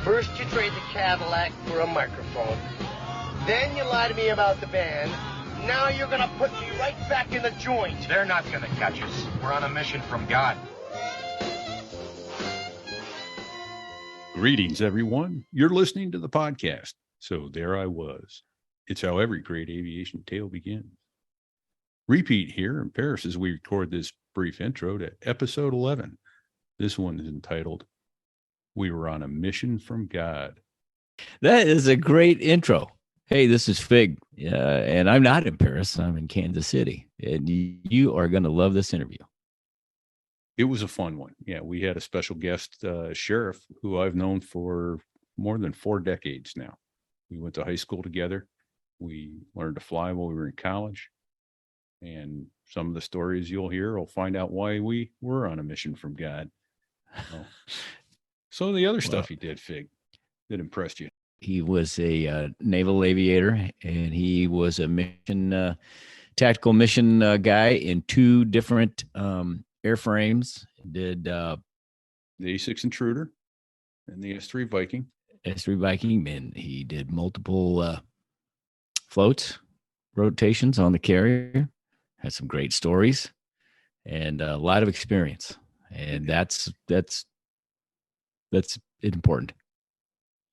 First you trade the Cadillac for a microphone. Then you lie to me about the band. Now you're gonna put me right back in the joint. They're not gonna catch us. We're on a mission from God. Greetings, everyone. You're listening to the podcast. So there I was. It's how every great aviation tale begins. Repeat here in Paris as we record this brief intro to episode 11. This one is entitled, We Were on a Mission from God. That is a great intro. Hey, this is Fig, and I'm not in Paris. I'm in Kansas City, and you are going to love this interview. It was a fun one. Yeah, we had a special guest, Sheriff, who I've known for more than 4 decades now. We went to high school together. We learned to fly while we were in college. And some of the stories you'll hear will find out why we were on a mission from God. So the other stuff he did, Fig, that impressed you. He was a naval aviator, and he was a mission, tactical mission guy in 2 different airframes. Did the A6 Intruder and the S3 Viking. S3 Viking, and he did multiple floats, rotations on the carrier. Had some great stories and a lot of experience, and that's important.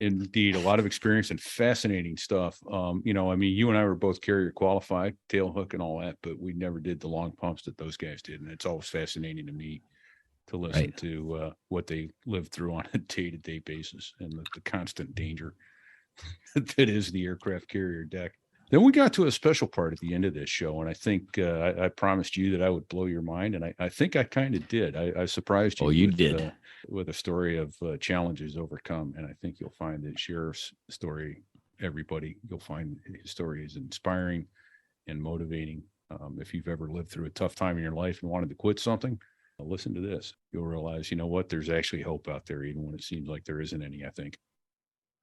Indeed, a lot of experience and fascinating stuff. You and I were both carrier qualified, tail hook and all that, but we never did the long pumps that those guys did. And it's always fascinating to me to listen to what they live through on a day-to-day basis and the constant danger that is the aircraft carrier deck. Then we got to a special part at the end of this show, and I think I promised you that I would blow your mind, and I think I kind of did. I surprised you. Oh, you did. With a story of challenges overcome, and I think you'll find that Sheriff's story, you'll find his story is inspiring and motivating. If you've ever lived through a tough time in your life and wanted to quit something, listen to this. You'll realize, you know what, there's actually hope out there, even when it seems like there isn't any, I think.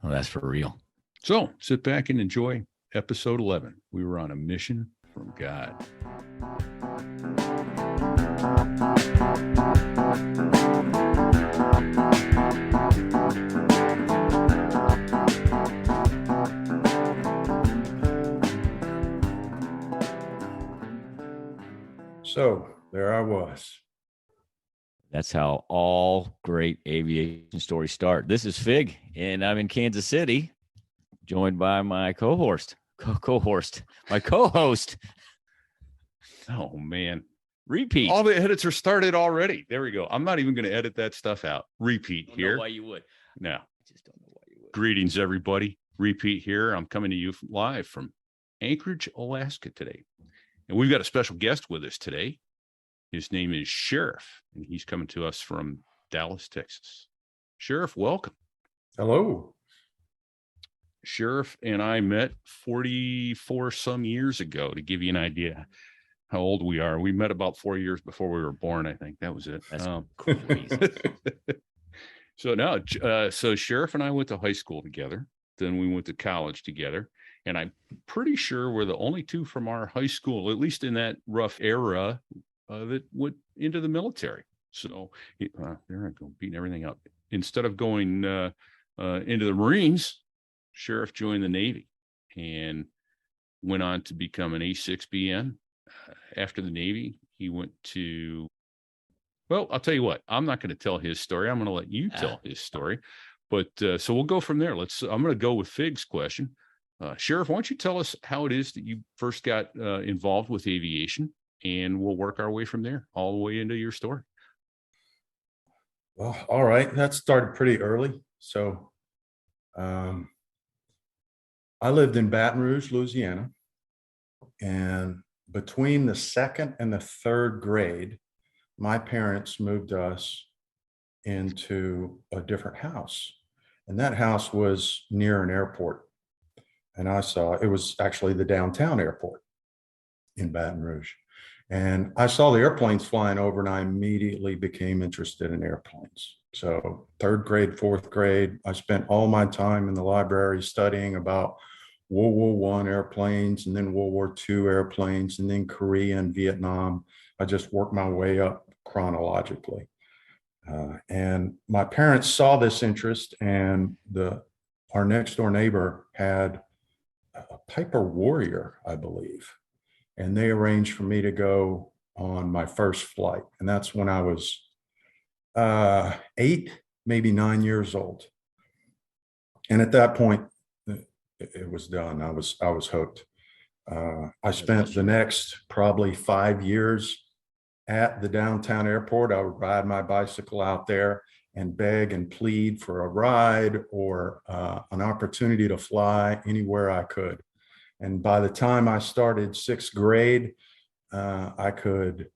Oh, that's for real. So sit back and enjoy episode 11. We were on a mission from God. So there I was. That's how all great aviation stories start. This is Fig, and I'm in Kansas City, joined by my co-host. Oh, man. Repeat. All the edits are started already. There we go. I'm not even going to edit that stuff out. Repeat here. I don't know why you would. No. I just don't know why you would. Greetings, everybody. Repeat here. I'm coming to you live from Anchorage, Alaska today. And we've got a special guest with us today. His name is Sheriff, and he's coming to us from Dallas, Texas. Sheriff, welcome. Hello. Sheriff and I met 44 some years ago, to give you an idea how old we are. We met about 4 years before we were born, I think. That was it. That's crazy. So Sheriff and I went to high school together. Then we went to college together. And I'm pretty sure we're the only 2 from our high school, at least in that rough era, that went into the military. So there I go, beating everything up. Instead of going into the Marines, Sheriff joined the Navy and went on to become an A6BN. After the Navy, he went to, well, I'll tell you what, I'm not going to tell his story. I'm going to let you tell his story. But so we'll go from there. I'm going to go with Fig's question. Sheriff, why don't you tell us how it is that you first got involved with aviation, and we'll work our way from there all the way into your story. Well, all right. That started pretty early. So I lived in Baton Rouge, Louisiana, and between the 2nd and the 3rd grade, my parents moved us into a different house, and that house was near an airport. And I saw, it was actually the downtown airport in Baton Rouge. And I saw the airplanes flying over, and I immediately became interested in airplanes. So 3rd grade, 4th grade, I spent all my time in the library studying about World War I airplanes, and then World War II airplanes, and then Korea and Vietnam. I just worked my way up chronologically. And my parents saw this interest, and our next door neighbor had a Piper Warrior, I believe, and they arranged for me to go on my first flight. And that's when I was 8, maybe 9 years old. And at that point, it was done. I was hooked. I spent the next probably 5 years at the downtown airport. I would ride my bicycle out there and beg and plead for a ride or an opportunity to fly anywhere I could. And by the time I started 6th grade, I could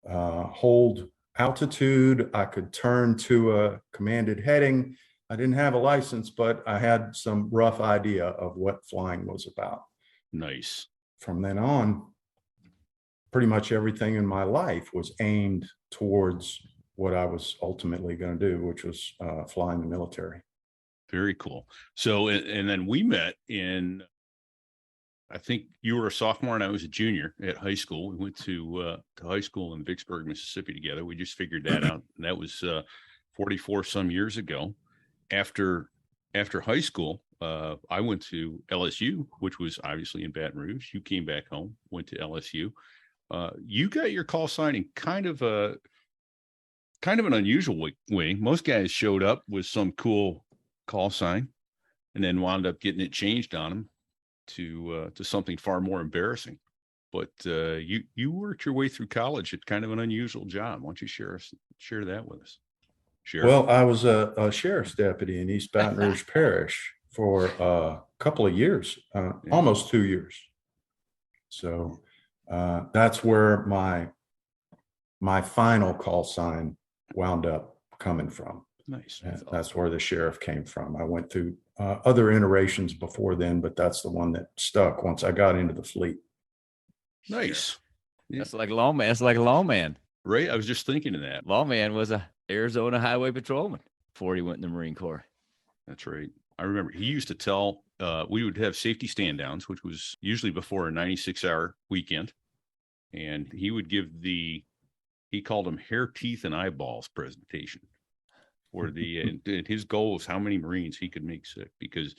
hold altitude. I could turn to a commanded heading. I didn't have a license, but I had some rough idea of what flying was about. Nice. From then on, pretty much everything in my life was aimed towards what I was ultimately going to do, which was fly in the military. Very cool. So, and then we met I think you were a sophomore and I was a junior at high school. We went to high school in Vicksburg, Mississippi together. We just figured that out. And that was 44 some years ago. After high school, I went to LSU, which was obviously in Baton Rouge. You came back home, went to LSU. You got your call sign in kind of an unusual way. Most guys showed up with some cool call sign and then wound up getting it changed on them to something far more embarrassing. But you worked your way through college at kind of an unusual job. Why don't you share that with us? Sheriff? Well, I was a sheriff's deputy in East Baton Rouge Parish for a couple of years, almost 2 years. So that's where my final call sign wound up coming from. Nice. That's where the sheriff came from. I went through other iterations before then, but that's the one that stuck once I got into the fleet. Nice. Yeah. That's like a lawman. That's like a lawman. Right. I was just thinking of that. Lawman was a Arizona highway patrolman before he went in the Marine Corps. That's right. I remember he used to tell, we would have safety stand downs, which was usually before a 96-hour weekend. And he would give he called them hair, teeth, and eyeballs presentation. Where his goal was how many Marines he could make sick, because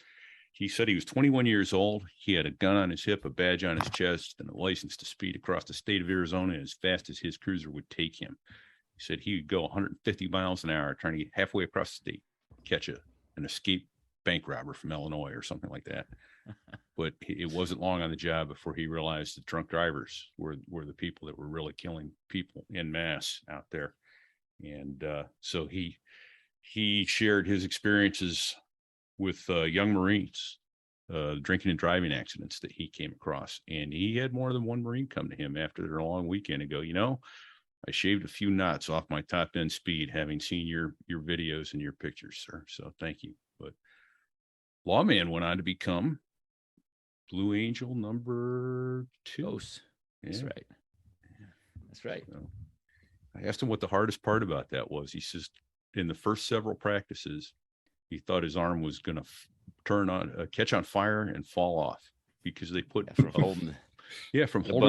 he said he was 21 years old. He had a gun on his hip, a badge on his chest, and a license to speed across the state of Arizona as fast as his cruiser would take him. He said he would go 150 miles an hour trying to get halfway across the state, catch an escaped bank robber from Illinois or something like that. But it wasn't long on the job before he realized the drunk drivers were the people that were really killing people en masse out there. And so he shared his experiences with young Marines, drinking and driving accidents that he came across. And he had more than one Marine come to him after their long weekend and go, I shaved a few knots off my top end speed, having seen your videos and your pictures, sir. So thank you. But Lawman went on to become Blue Angel number 2. Yeah. That's right. That's right. So I asked him what the hardest part about that was. He says, in the first several practices, he thought his arm was going to catch on fire and fall off because they put from holding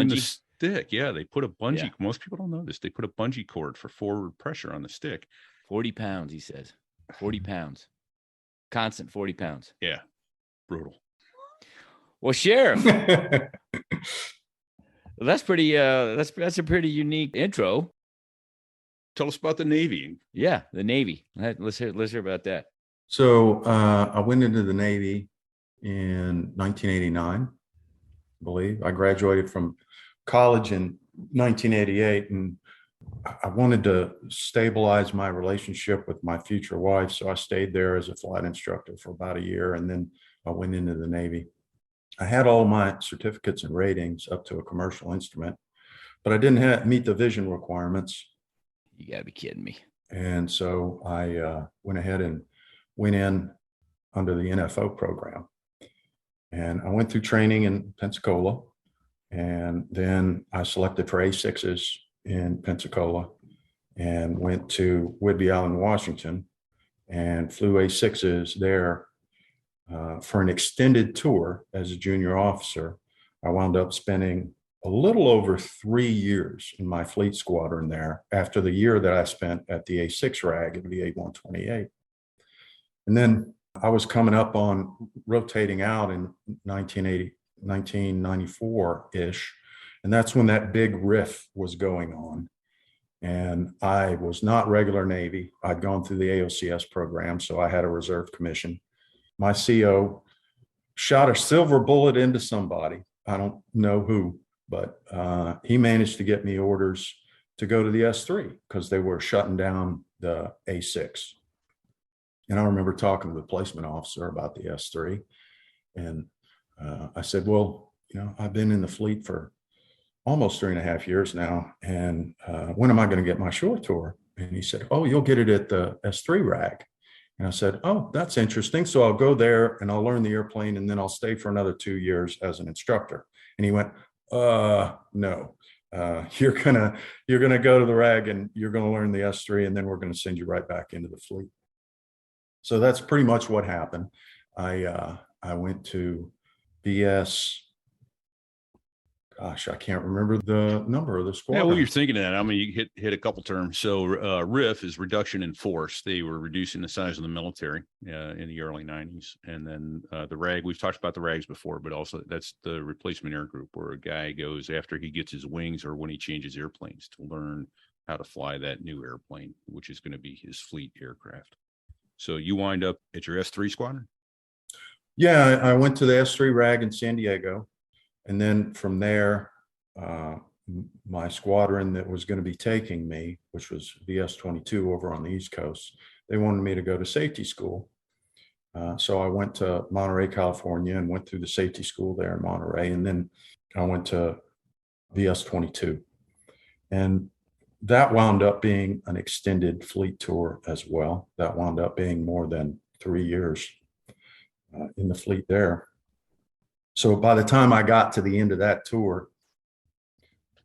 the stick. Yeah, they put a bungee. Yeah. Most people don't know this. They put a bungee cord for forward pressure on the stick. 40 pounds, he says. 40 pounds. Constant 40 pounds. Yeah, brutal. Well, Sheriff, that's pretty. That's a pretty unique intro. Tell us about the Navy. Yeah, the Navy. Let's hear about that. So I went into the Navy in 1989, I believe. I graduated from college in 1988, and I wanted to stabilize my relationship with my future wife. So I stayed there as a flight instructor for about a year, and then I went into the Navy. I had all my certificates and ratings up to a commercial instrument, but I didn't meet the vision requirements. You gotta be kidding me. And so I went ahead and went in under the NFO program. And I went through training in Pensacola. And then I selected for A6s in Pensacola and went to Whidbey Island, Washington, and flew A6s there for an extended tour as a junior officer. I wound up spending a little over 3 years in my fleet squadron there after the year that I spent at the A6 RAG at VA 128. And then I was coming up on rotating out in 1994-ish. And that's when that big riff was going on. And I was not regular Navy. I'd gone through the AOCS program, so I had a reserve commission. My CO shot a silver bullet into somebody. I don't know who, but he managed to get me orders to go to the S3 because they were shutting down the A6. And I remember talking to the placement officer about the S3. And I said, well, I've been in the fleet for almost 3.5 years now. And when am I going to get my shore tour? And he said, oh, you'll get it at the S3 RAG. And I said, oh, that's interesting. So I'll go there and I'll learn the airplane and then I'll stay for another 2 years as an instructor. And he went, no, you're gonna go to the RAG and you're gonna learn the S3 and then we're gonna send you right back into the fleet. So that's pretty much what happened. I went to BS. Gosh, I can't remember the number of the squadron. Yeah, well, you're thinking of that. I mean, you hit a couple terms. So RIF is reduction in force. They were reducing the size of the military in the early 90s. And then the RAG, we've talked about the RAGs before, but also that's the replacement air group where a guy goes after he gets his wings or when he changes airplanes to learn how to fly that new airplane, which is going to be his fleet aircraft. So you wind up at your S3 squadron? Yeah, I went to the S3 RAG in San Diego. And then from there, my squadron that was going to be taking me, which was VS-22 over on the East Coast, they wanted me to go to safety school. So I went to Monterey, California, and went through the safety school there in Monterey. And then I went to VS-22. And that wound up being an extended fleet tour as well. That wound up being more than 3 years in the fleet there. So by the time I got to the end of that tour,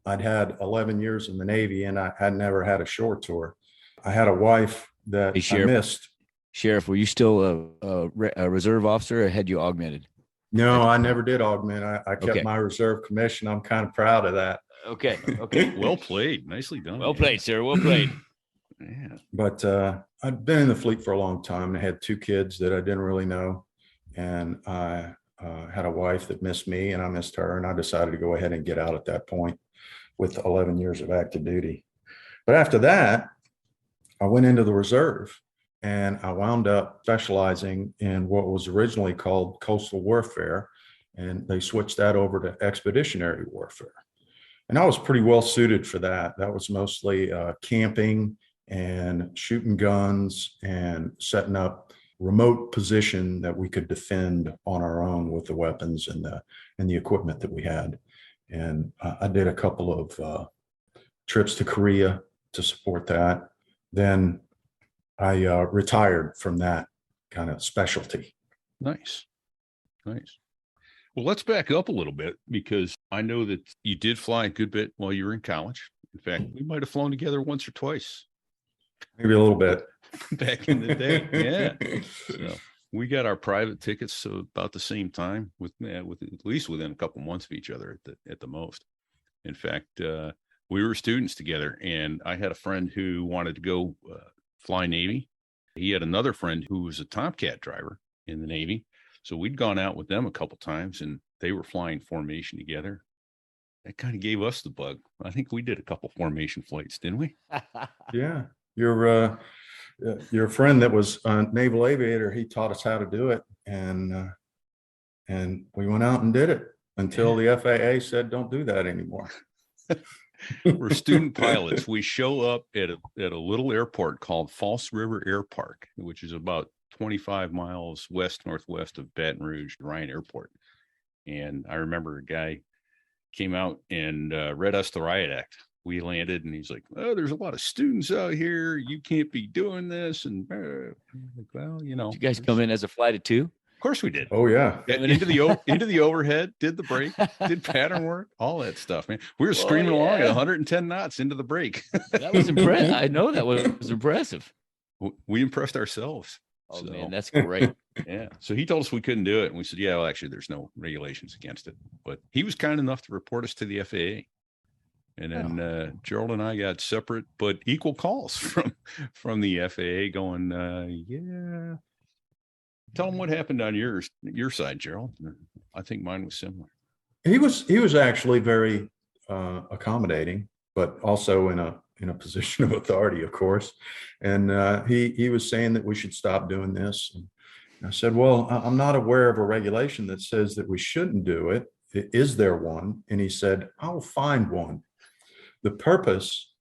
I'd had 11 years in the Navy and I had never had a shore tour. I had a wife that I missed. Sheriff, were you still a reserve officer or had you augmented? No, I never did augment. I kept my reserve commission. I'm kind of proud of that. Okay. Well played. Nicely done. Well played, sir. Well played. Yeah. But I'd been in the fleet for a long time. I had 2 kids that I didn't really know. And I had a wife that missed me and I missed her. And I decided to go ahead and get out at that point with 11 years of active duty. But after that, I went into the reserve and I wound up specializing in what was originally called coastal warfare. And they switched that over to expeditionary warfare. And I was pretty well suited for that. That was mostly camping and shooting guns and setting up remote position that we could defend on our own with the weapons and the equipment that we had. And I did a couple of trips to Korea to support that. Then I retired from that kind of specialty. Nice. Well, let's back up a little bit because I know that you did fly a good bit while you were in college. In fact, we might have flown together once or twice. Maybe a little bit. Back in the day. Yeah. So we got our private tickets so about the same time with at least within a couple months of each other at the most. In fact, we were students together and I had a friend who wanted to go fly Navy. He had another friend who was a Tomcat driver in the Navy. So we'd gone out with them a couple times and they were flying formation together. That kind of gave us the bug. I think we did a couple formation flights, didn't we? Yeah. Your friend that was a naval aviator, he taught us how to do it. And we went out and did it until the FAA said, don't do that anymore. We're student pilots. We show up at a little airport called False River Air Park, which is about 25 miles northwest of Baton Rouge, Ryan Airport. And I remember a guy came out and read us the riot act. We landed and he's like, oh, there's a lot of students out here. You can't be doing this. And like, well, Did you guys come in as a flight of 2? Of course we did. Oh, yeah. Into the overhead, did the brake, did pattern work, all that stuff, man. We were screaming along at 110 knots into the brake. That was impressive. I know that was impressive. We impressed ourselves. Oh So- man, that's great. Yeah. So he told us we couldn't do it. And we said, yeah, well, actually, there's no regulations against it. But he was kind enough to report us to the FAA. And then Gerald and I got separate but equal calls from the FAA going, yeah. Tell them what happened on your side, Gerald. I think mine was similar. He was actually very accommodating, but also in a position of authority, of course. And he was saying that we should stop doing this. And I said, well, I'm not aware of a regulation that says that we shouldn't do it. Is there one? And he said, I'll find one. The purpose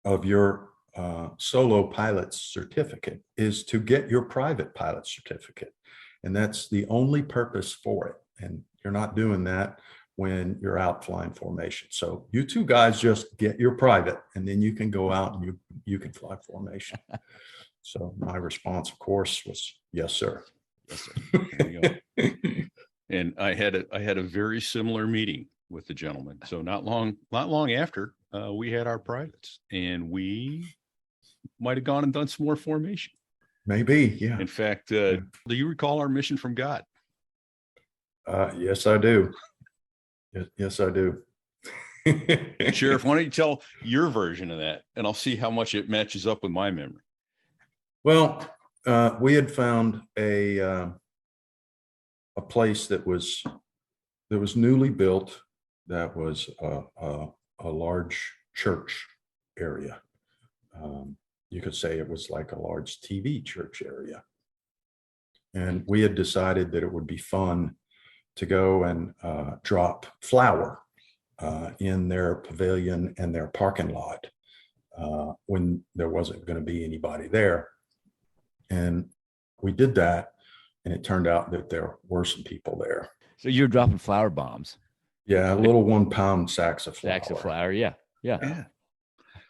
of your solo pilot's certificate is to get your private pilot certificate. And that's the only purpose for it. And you're not doing that when you're out flying formation. So you two guys just get your private, and then you can go out and you can fly formation. So my response, of course, was yes, sir. Yes, sir. There you go. And I had a very similar meeting with the gentleman. So not long after we had our privates, and we might have gone and done some more formation. Maybe, yeah. In fact, do you recall our mission from God? Yes, I do. Yes, I do. Sheriff, why don't you tell your version of that, and I'll see how much it matches up with my memory. Well, we had found a place that was newly built, that was a large church area. You could say it was like a large TV church area. And we had decided that it would be fun to go and drop flour in their pavilion and their parking lot when there wasn't going to be anybody there. And we did that, and it turned out that there were some people there. So you're dropping flour bombs. Yeah, little 1 pound sacks of flour. Sacks of flour. Yeah.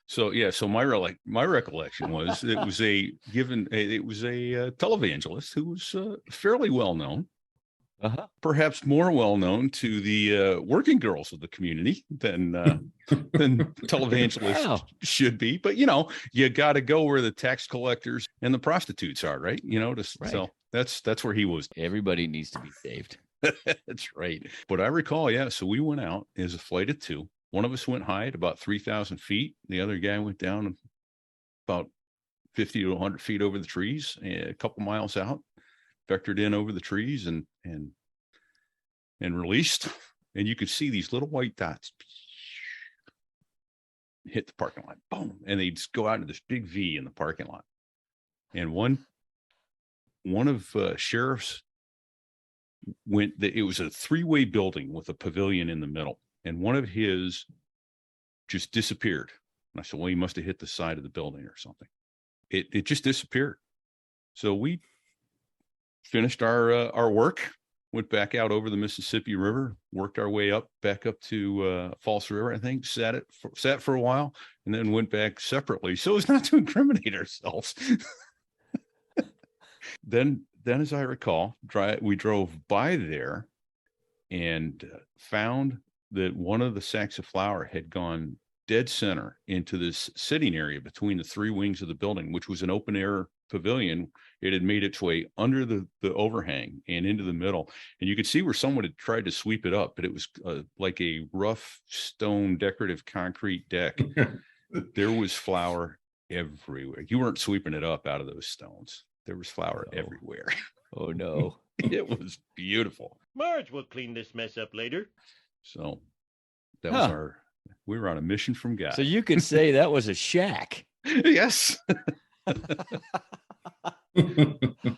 So my recollection was it was a televangelist who was fairly well known, perhaps more well known to the working girls of the community than televangelists should be. But you got to go where the tax collectors and the prostitutes are, right? Right. So that's where he was. Everybody needs to be saved. That's right. But I recall, so we went out as a flight of two. One of us went high at about 3,000 feet. The other guy went down about 50 to 100 feet over the trees, a couple miles out, vectored in over the trees and released. And you could see these little white dots hit the parking lot, boom, and they'd just go out into this big V in the parking lot. And one of sheriff's it was a 3-way building with a pavilion in the middle. And one of his just disappeared. And I said, well, he must have hit the side of the building or something. It just disappeared. So we finished our work, went back out over the Mississippi River, worked our way back up to False River, I think, sat for a while, and then went back separately. So as not to incriminate ourselves. Then as I recall, we drove by there and found that one of the sacks of flour had gone dead center into this sitting area between the 3 wings of the building, which was an open air pavilion. It had made its way under the overhang and into the middle. And you could see where someone had tried to sweep it up, but it was like a rough stone decorative concrete deck. There was flour everywhere. You weren't sweeping it up out of those stones. There was flour everywhere. Oh, no. It was beautiful. Marge will clean this mess up later. So that was we were on a mission from God. So you could say that was a shack. Yes. I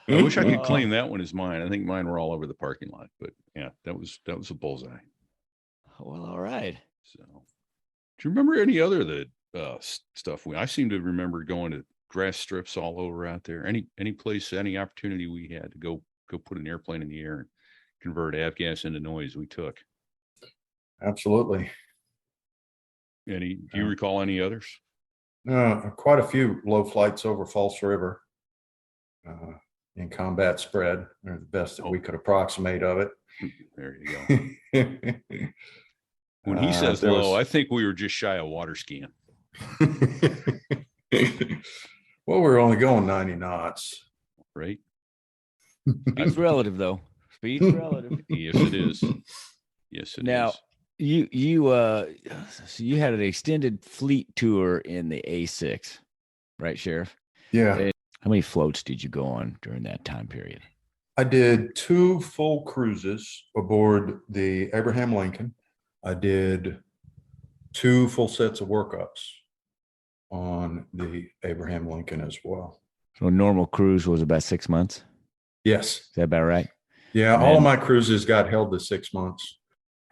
wish I could claim that one as mine. I think mine were all over the parking lot, but yeah, that was a bullseye. Well, all right. So do you remember any other of the stuff? I seem to remember going to grass strips all over out there. Any place, any opportunity we had to go put an airplane in the air and convert avgas into noise, we took. Absolutely. Do you recall any others? Quite a few low flights over False River in combat spread. They're the best that we could approximate of it. There you go. When he says low, I think we were just shy of water skiing. Well, we were only going 90 knots. right? It's relative, though. Speed's relative. Yes, it is. Yes, it is. Now, so you had an extended fleet tour in the A6, right, Sheriff? Yeah. And how many floats did you go on during that time period? I did 2 full cruises aboard the Abraham Lincoln. I did 2 full sets of workups on the Abraham Lincoln as well. So a normal cruise was about 6 months. Yes. Is that about right? Yeah, And all of then- my cruises got held to 6 months.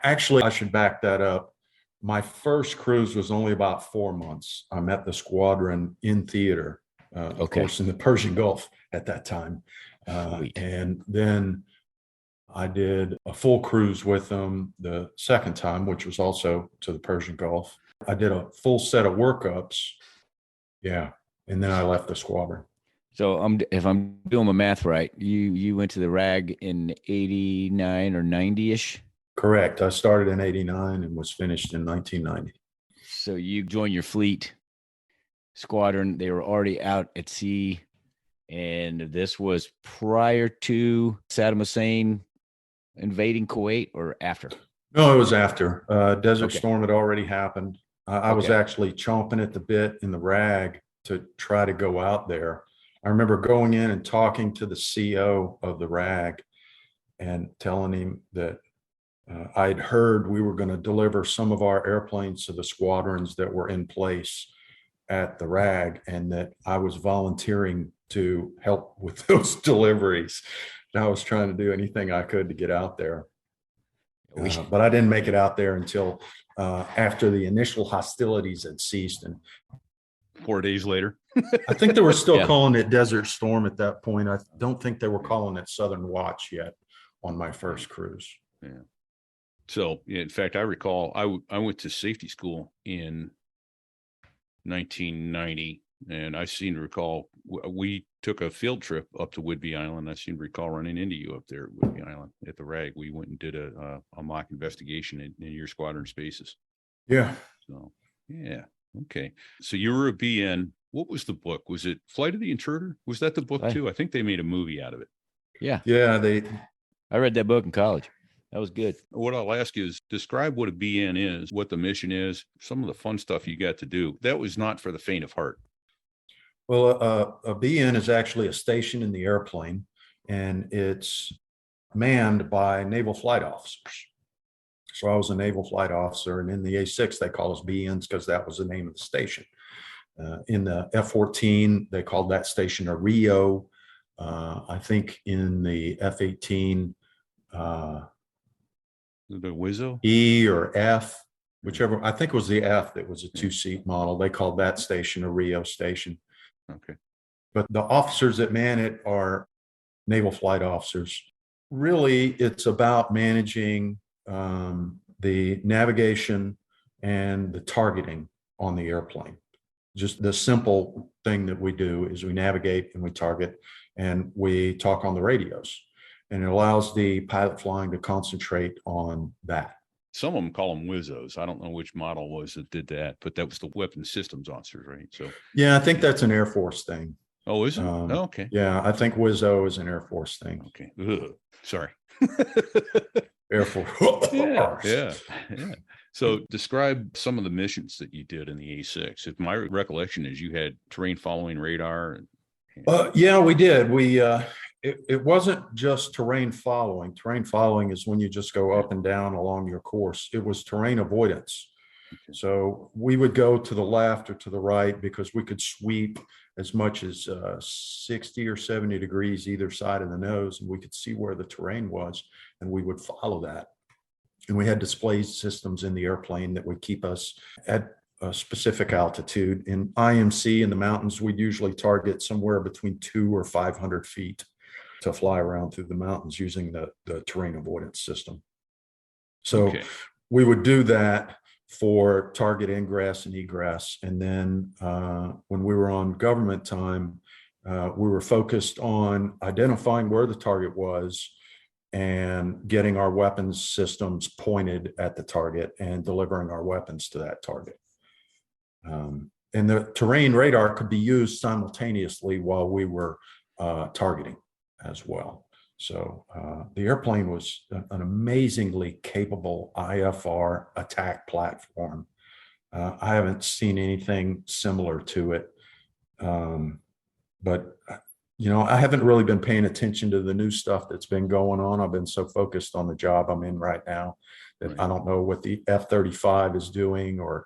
Actually, I should back that up. My first cruise was only about 4 months. I met the squadron in theater, of Okay. course, in the Persian Gulf at that time. Sweet. And then I did a full cruise with them the second time, which was also to the Persian Gulf. I did a full set of workups. Yeah. And then I left the squadron. So if I'm doing my math right, you went to the RAG in 89 or 90-ish. Correct. I started in 89 and was finished in 1990. So you joined your fleet squadron. They were already out at sea. And this was prior to Saddam Hussein invading Kuwait or after? No, it was after. Desert Okay. Storm had already happened. I was Okay. actually chomping at the bit in the RAG to try to go out there. I remember going in and talking to the CO of the RAG and telling him that I'd heard we were going to deliver some of our airplanes to the squadrons that were in place at the RAG, and that I was volunteering to help with those deliveries. And I was trying to do anything I could to get out there. But I didn't make it out there until after the initial hostilities had ceased. And 4 days later. I think they were still Yeah. calling it Desert Storm at that point. I don't think they were calling it Southern Watch yet on my first cruise. Yeah. So, in fact, I recall I went to safety school in 1990, and I seem to recall we took a field trip up to Whidbey Island. I seem to recall running into you up there at Whidbey Island at the RAG. We went and did a mock investigation in your squadron spaces. Yeah. So, yeah. Okay. So you were a BN. What was the book? Was it Flight of the Intruder? Was that the book Flight. too? I think they made a movie out of it. Yeah. Yeah. I read that book in college. That was good. What I'll ask is describe what a BN is, what the mission is, some of the fun stuff you got to do. That was not for the faint of heart. Well, a BN is actually a station in the airplane, and it's manned by Naval Flight Officers. So I was a Naval Flight Officer, and in the A6, they call us BNs because that was the name of the station. In the F-14, they called that station a Rio. I think in the F-18, The Wizzo? E or F, whichever, I think it was the F that was a 2-seat model. They called that station a Rio station. Okay. But the officers that man it are Naval Flight Officers. Really, it's about managing the navigation and the targeting on the airplane. Just the simple thing that we do is we navigate and we target and we talk on the radios. And it allows the pilot flying to concentrate on that. Some of them call them Wizzos. I don't know which model was that did that, but that was the weapon systems officers, right? So Yeah, I think that's an Air Force thing. oh, is it? Oh, okay. Yeah, I think Wizzo is an Air Force thing. Okay. Ugh. Sorry. Air Force. Yeah. So describe some of the missions that you did in the A6. If my recollection is you had terrain following radar. Yeah, we did. It wasn't just terrain following. Terrain following is when you just go up and down along your course. It was terrain avoidance. Okay. So we would go to the left or to the right because we could sweep as much as 60 or 70 degrees either side of the nose, and we could see where the terrain was, and we would follow that. And we had display systems in the airplane that would keep us at a specific altitude. In IMC in the mountains, we'd usually target somewhere between 200 or 500 feet to fly around through the mountains using the terrain avoidance system. So Okay. we would do that for target ingress and egress. And then when we were on government time, we were focused on identifying where the target was and getting our weapons systems pointed at the target and delivering our weapons to that target. And the terrain radar could be used simultaneously while we were targeting as well. So the airplane was an amazingly capable IFR attack platform. I haven't seen anything similar to it. But I haven't really been paying attention to the new stuff that's been going on. I've been so focused on the job I'm in right now that Right. I don't know what the F-35 is doing or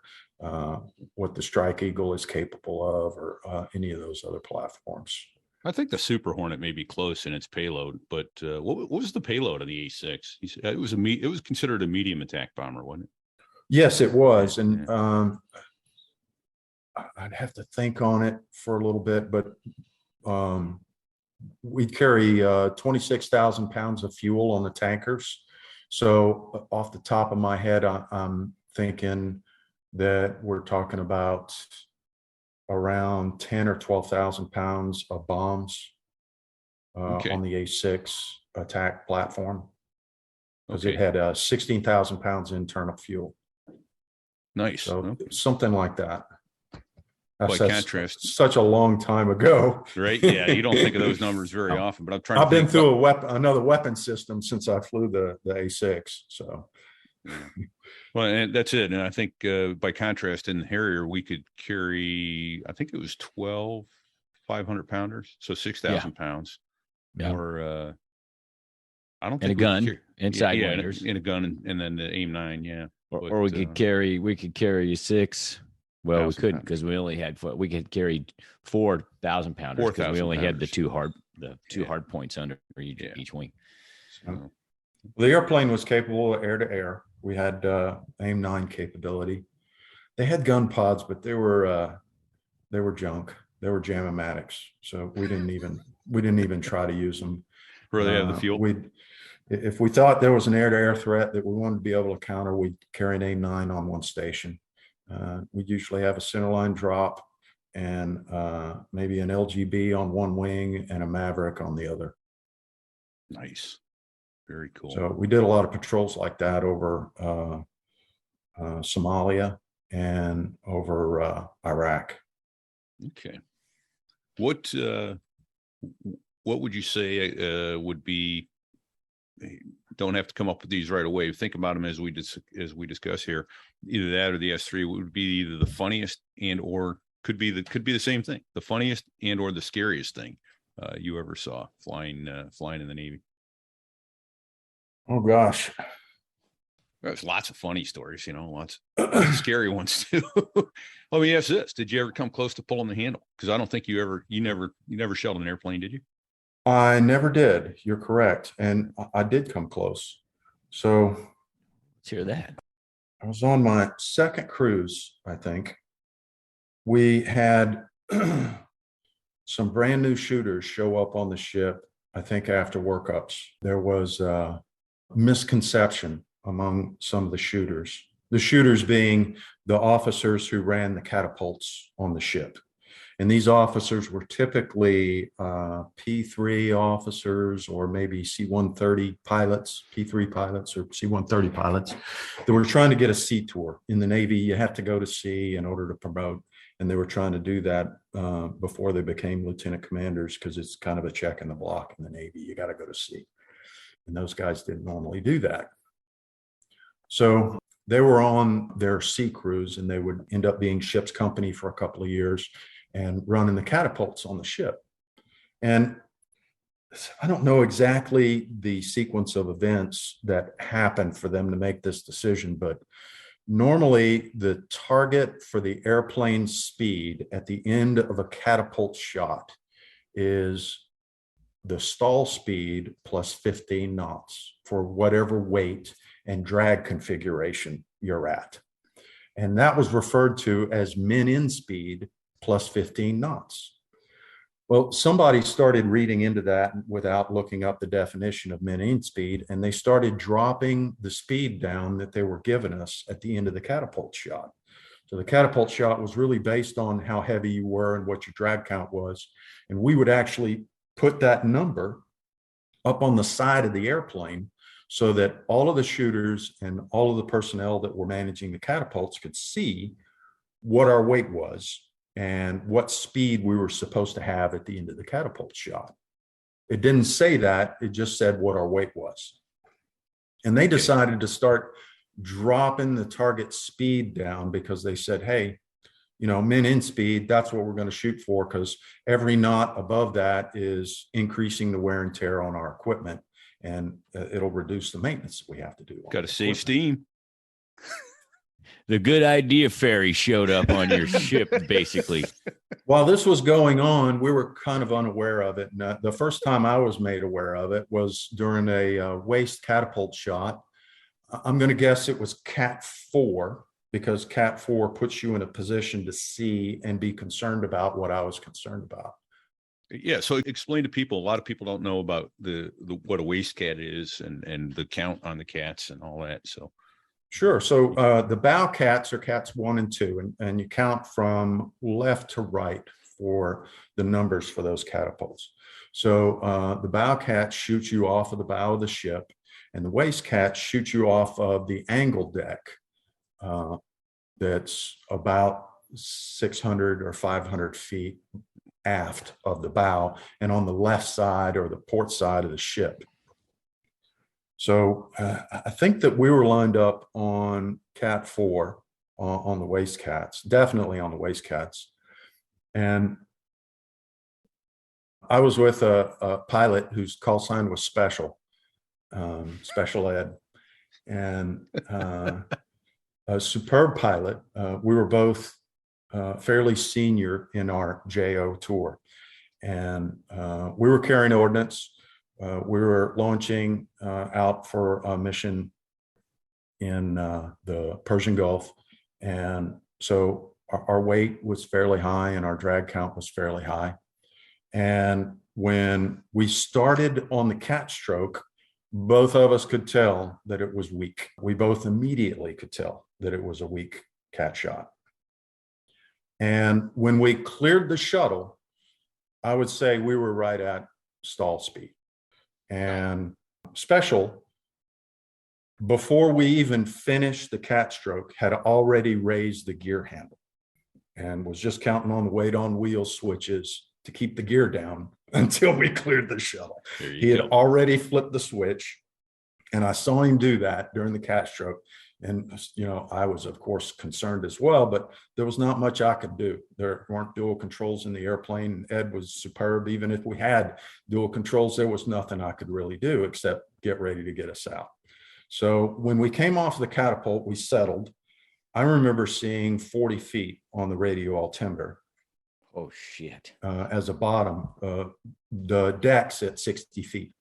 what the Strike Eagle is capable of or any of those other platforms. I think the Super Hornet may be close in its payload, but what was the payload of the A6? It was considered a medium attack bomber, wasn't it? Yes, it was. And I'd have to think on it for a little bit, but we carry 26,000 pounds of fuel on the tankers. So off the top of my head, I'm thinking that we're talking about around 10 or 12,000 pounds of bombs on the A6 attack platform, because it had 16,000 pounds internal fuel. Nice. So something like that. By contrast, such a long time ago, right? Yeah, you don't think of those numbers very often. But I've been through another weapon system since I flew the A6. So, well, and that's it. And I think by contrast, in the Harrier, we could carry, I think it was 12 500-pounders, so 6,000 pounds. Yeah. Or I don't think and a gun inside winders, in a gun, and then the AIM-9, yeah. Or we could carry 6. Well, we couldn't, because we only had we could carry 4,000 pounders because we only had the two hard points under each wing. So, the airplane was capable of air to air. We had AIM-9 capability. They had gun pods, but they were junk. They were Jamomatics, so we didn't even try to use them. Really have the fuel. If we thought there was an air to air threat that we wanted to be able to counter, we'd carry an AIM-9 on one station. We usually have a centerline drop and maybe an LGB on one wing and a Maverick on the other. Nice. Very cool. So we did a lot of patrols like that over Somalia and over Iraq. Okay. What would you say would be, don't have to come up with these right away. Think about them as we discuss here. Either that or the S3 would be either the funniest and or could be the same thing. The funniest and or the scariest thing you ever saw flying in the Navy. Oh gosh, there's lots of funny stories, lots of scary ones too. Let me ask this: did you ever come close to pulling the handle? Because I don't think you never shelled an airplane, did you? I never did. You're correct. And I did come close. So let's hear that. I was on my second cruise, I think. We had some brand new shooters show up on the ship, I think after workups. There was a misconception among some of the shooters being the officers who ran the catapults on the ship. And these officers were typically P3 officers or maybe C-130 pilots, P3 pilots or C-130 pilots that were trying to get a sea tour. In the Navy, you have to go to sea in order to promote. And they were trying to do that before they became lieutenant commanders, because it's kind of a check in the block in the Navy. You got to go to sea. And those guys didn't normally do that. So they were on their sea cruise, and they would end up being ship's company for a couple of years and running the catapults on the ship. And I don't know exactly the sequence of events that happened for them to make this decision, but normally the target for the airplane speed at the end of a catapult shot is the stall speed plus 15 knots for whatever weight and drag configuration you're at. And that was referred to as min-in speed plus 15 knots. Well, somebody started reading into that without looking up the definition of min-in speed, and they started dropping the speed down that they were giving us at the end of the catapult shot. So the catapult shot was really based on how heavy you were and what your drag count was. And we would actually put that number up on the side of the airplane so that all of the shooters and all of the personnel that were managing the catapults could see what our weight was and what speed we were supposed to have at the end of the catapult shot. It didn't say that. It just said what our weight was. And they decided to start dropping the target speed down because they said, hey, min in speed, that's what we're going to shoot for, because every knot above that is increasing the wear and tear on our equipment, and it'll reduce the maintenance we have to do. Got to save steam. The good idea fairy showed up on your ship, basically. While this was going on, we were kind of unaware of it. And the first time I was made aware of it was during a waist catapult shot. I'm going to guess it was Cat 4, because Cat 4 puts you in a position to see and be concerned about what I was concerned about. Yeah, so explain to people. A lot of people don't know about the what a waist cat is and the count on the cats and all that. So sure. So the bow cats are cats 1 and 2, and you count from left to right for the numbers for those catapults. So the bow cat shoots you off of the bow of the ship, and the waist cat shoots you off of the angle deck. That's about 600 or 500 feet aft of the bow and on the left side or the port side of the ship. So I think that we were lined up on Cat 4 on the waist cats, definitely on the waist cats. And I was with a pilot whose call sign was Special, Special Ed. And a superb pilot. We were both fairly senior in our JO tour, and we were carrying ordnance. We were launching out for a mission in the Persian Gulf, and so our weight was fairly high and our drag count was fairly high. And when we started on the cat stroke, both of us could tell that it was weak. We both immediately could tell that it was a weak cat shot. And when we cleared the shuttle, I would say we were right at stall speed. And Special, before we even finished the cat stroke, had already raised the gear handle and was just counting on the weight on wheel switches to keep the gear down until we cleared the shuttle. He had already flipped the switch, and I saw him do that during the cat stroke. And, I was, of course, concerned as well, but there was not much I could do. There weren't dual controls in the airplane. Ed was superb. Even if we had dual controls, there was nothing I could really do except get ready to get us out. So when we came off the catapult, we settled. I remember seeing 40 feet on the radio altimeter. Oh, shit. As a bottom, the deck's at 60 feet.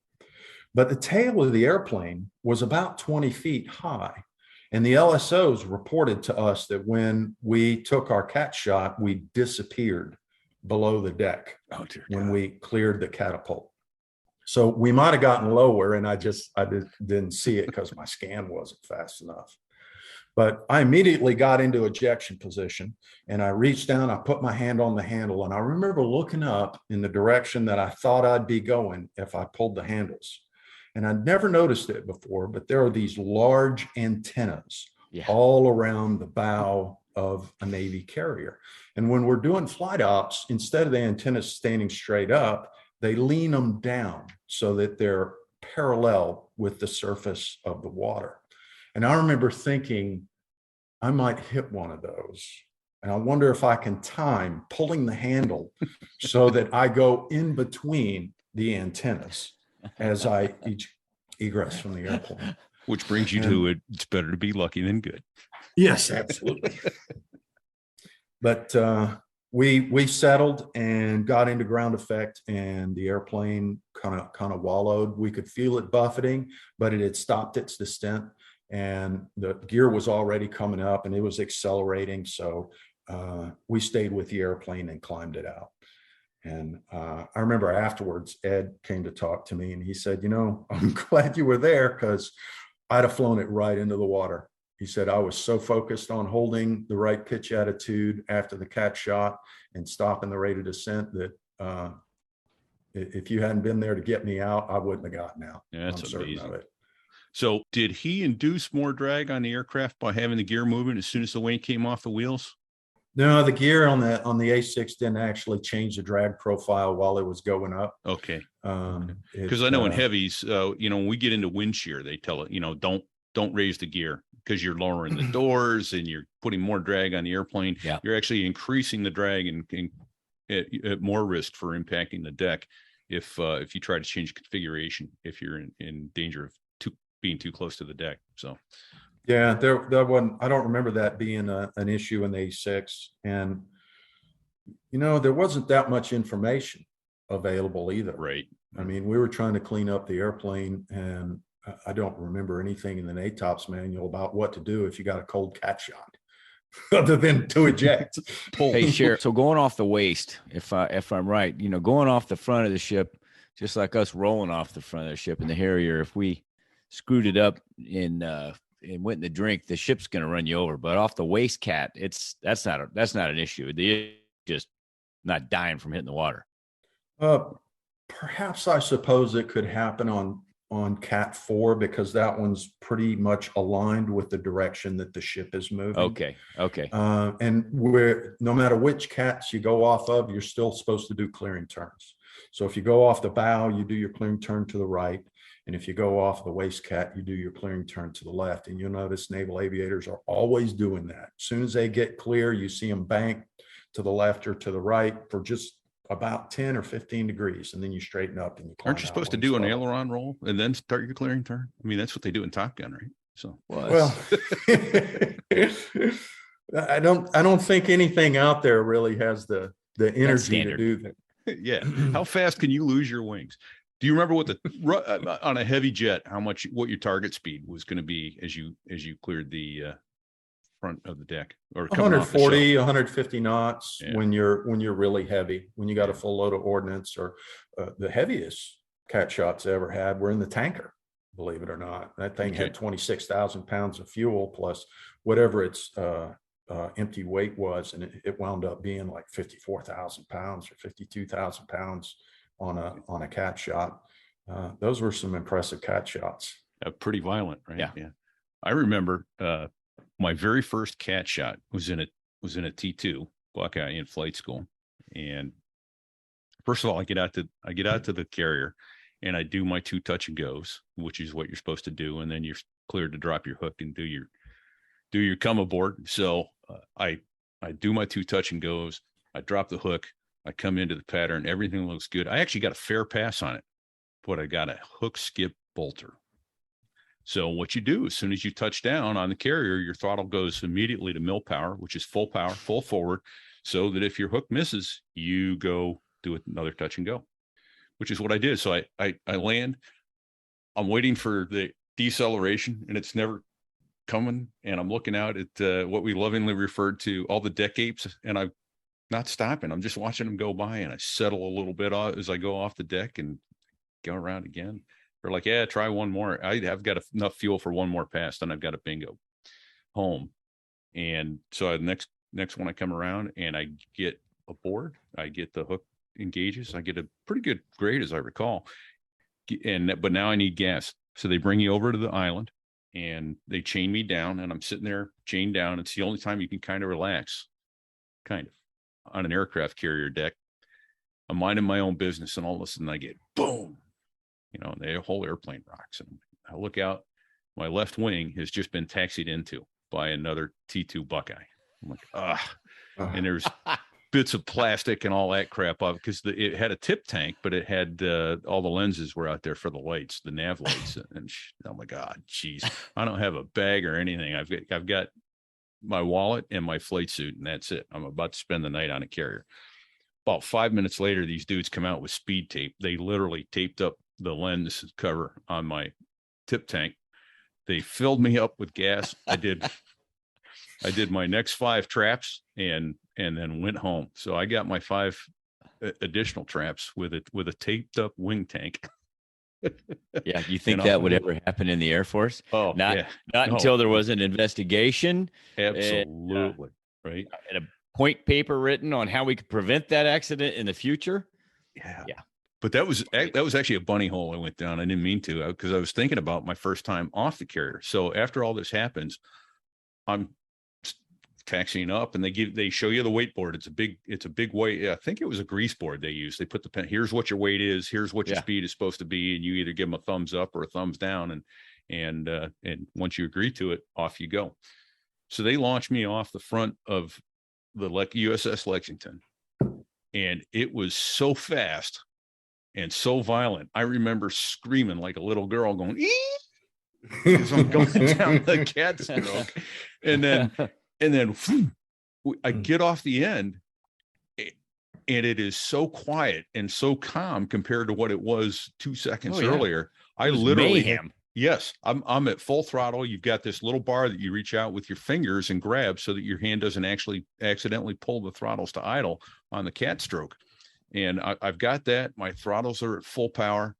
But the tail of the airplane was about 20 feet high. And the LSOs reported to us that when we took our cat shot, we disappeared below the deck when we cleared the catapult. So we might have gotten lower, and I didn't see it because my scan wasn't fast enough. But I immediately got into ejection position, and I reached down, I put my hand on the handle, and I remember looking up in the direction that I thought I'd be going if I pulled the handles. And I'd never noticed it before, but there are these large antennas all around the bow of a Navy carrier. And when we're doing flight ops, instead of the antennas standing straight up, they lean them down so that they're parallel with the surface of the water. And I remember thinking, I might hit one of those. And I wonder if I can time pulling the handle so that I go in between the antennas as I egress from the airplane. Which brings you to it. It's better to be lucky than good. Yes, absolutely. But we settled and got into ground effect, and the airplane kind of wallowed. We could feel it buffeting, but it had stopped its descent, and the gear was already coming up and it was accelerating. So we stayed with the airplane and climbed it out. And I remember afterwards, Ed came to talk to me, and he said, I'm glad you were there, because I'd have flown it right into the water. He said, I was so focused on holding the right pitch attitude after the cat shot and stopping the rate of descent that if you hadn't been there to get me out, I wouldn't have gotten out. Yeah, that's amazing. So did he induce more drag on the aircraft by having the gear moving as soon as the weight came off the wheels? No, the gear on the A6 didn't actually change the drag profile while it was going up. Okay. Because I know in heavies, when we get into wind shear, they tell it, don't raise the gear because you're lowering the doors and you're putting more drag on the airplane. Yeah. You're actually increasing the drag and at more risk for impacting the deck if you try to change configuration, if you're in danger of being too close to the deck. So yeah, there wasn't, I don't remember that being an issue in the A6. And there wasn't that much information available either. Right. I mean, we were trying to clean up the airplane, and I don't remember anything in the NATOPS manual about what to do if you got a cold cat shot other than to eject. Hey, Sheriff, so going off the waist, if I'm right, going off the front of the ship, just like us rolling off the front of the ship in the Harrier, if we screwed it up and went in the drink, the ship's going to run you over. But off the waist cat, that's not an issue. They're just not dying from hitting the water. Perhaps I suppose it could happen on Cat 4 because that one's pretty much aligned with the direction that the ship is moving. Okay. And no matter which cats you go off of, you're still supposed to do clearing turns. So if you go off the bow, you do your clearing turn to the right. And if you go off the waist cat, you do your clearing turn to the left. And you'll notice naval aviators are always doing that. As soon as they get clear, you see them bank to the left or to the right for just about 10 or 15 degrees. And then you straighten up and you climb. Aren't you supposed to do an aileron roll and then start your clearing turn? I mean, that's what they do in Top Gun, right? So, well, I don't think anything out there really has the energy to do that. Yeah. How fast can you lose your wings? Do you remember what on a heavy jet, what your target speed was going to be as you cleared the front of the deck? Or 140, 150 knots. Yeah. when you're really heavy, when you got a full load of ordnance, or the heaviest cat shots I ever had were in the tanker, believe it or not. That thing had 26,000 pounds of fuel plus whatever its empty weight was, and it wound up being like 54,000 pounds or 52,000 pounds on a cat shot. Those were some impressive cat shots. Pretty violent, right? Yeah. I remember my very first cat shot was in a T2 Buckeye in flight school. And first of all, I get out to the carrier and I do my 2 touch and goes, which is what you're supposed to do. And then you're cleared to drop your hook and do your come aboard. So I do my 2 touch and goes. I drop the hook. I come into the pattern. Everything looks good. I actually got a fair pass on it, but I got a hook skip bolter. So what you do as soon as you touch down on the carrier, your throttle goes immediately to mill power, which is full power, full forward, so that if your hook misses, you go do another touch and go, which is what I did. So I land. I'm waiting for the deceleration, and it's never coming. And I'm looking out at what we lovingly referred to all the deck apes, and I'm not stopping. I'm just watching them go by, and I settle a little bit as I go off the deck and go around again. They're like, yeah, try one more. I've got enough fuel for one more pass, then I've got a bingo home. And so next one I come around and I get aboard, I get the hook engages, I get a pretty good grade as I recall. But now I need gas. So they bring you over to the island and they chain me down, and I'm sitting there chained down. It's the only time you can kind of relax, on an aircraft carrier deck. I'm minding my own business, and all of a sudden I get boom. The whole airplane rocks. And I look out, my left wing has just been taxied into by another T2 Buckeye. I'm like, and there's bits of plastic and all that crap up because it had a tip tank, but it had all the lenses were out there for the lights, the nav lights. And oh my God, geez, I don't have a bag or anything. I've got my wallet and my flight suit, and that's it. I'm about to spend the night on a carrier. About 5 minutes later, these dudes come out with speed tape. They literally taped up the lens cover on my tip tank. They filled me up with gas. I did my next 5 traps and then went home. So I got my 5 additional traps with a taped up wing tank. Yeah. You think that would ever happen in the Air Force? Oh, not until there was an investigation. Absolutely. Right. And a point paper written on how we could prevent that accident in the future. Yeah. But that was actually a bunny hole I went down. I didn't mean to, because I was thinking about my first time off the carrier. So after all this happens, I'm taxiing up, and they show you the weight board. It's a big weight. I think it was a grease board they used. They put the pen. Here's what your weight is. Here's what your speed is supposed to be, and you either give them a thumbs up or a thumbs down. And once you agree to it, off you go. So they launched me off the front of the USS Lexington, and it was so fast and so violent. I remember screaming like a little girl, going, "Ee!" as I'm going down the cat stroke, and then I get off the end, and it is so quiet and so calm compared to what it was 2 seconds earlier. I literally, mayhem. Yes, I'm at full throttle. You've got this little bar that you reach out with your fingers and grab so that your hand doesn't actually accidentally pull the throttles to idle on the cat stroke. And I've got that. My throttles are at full power.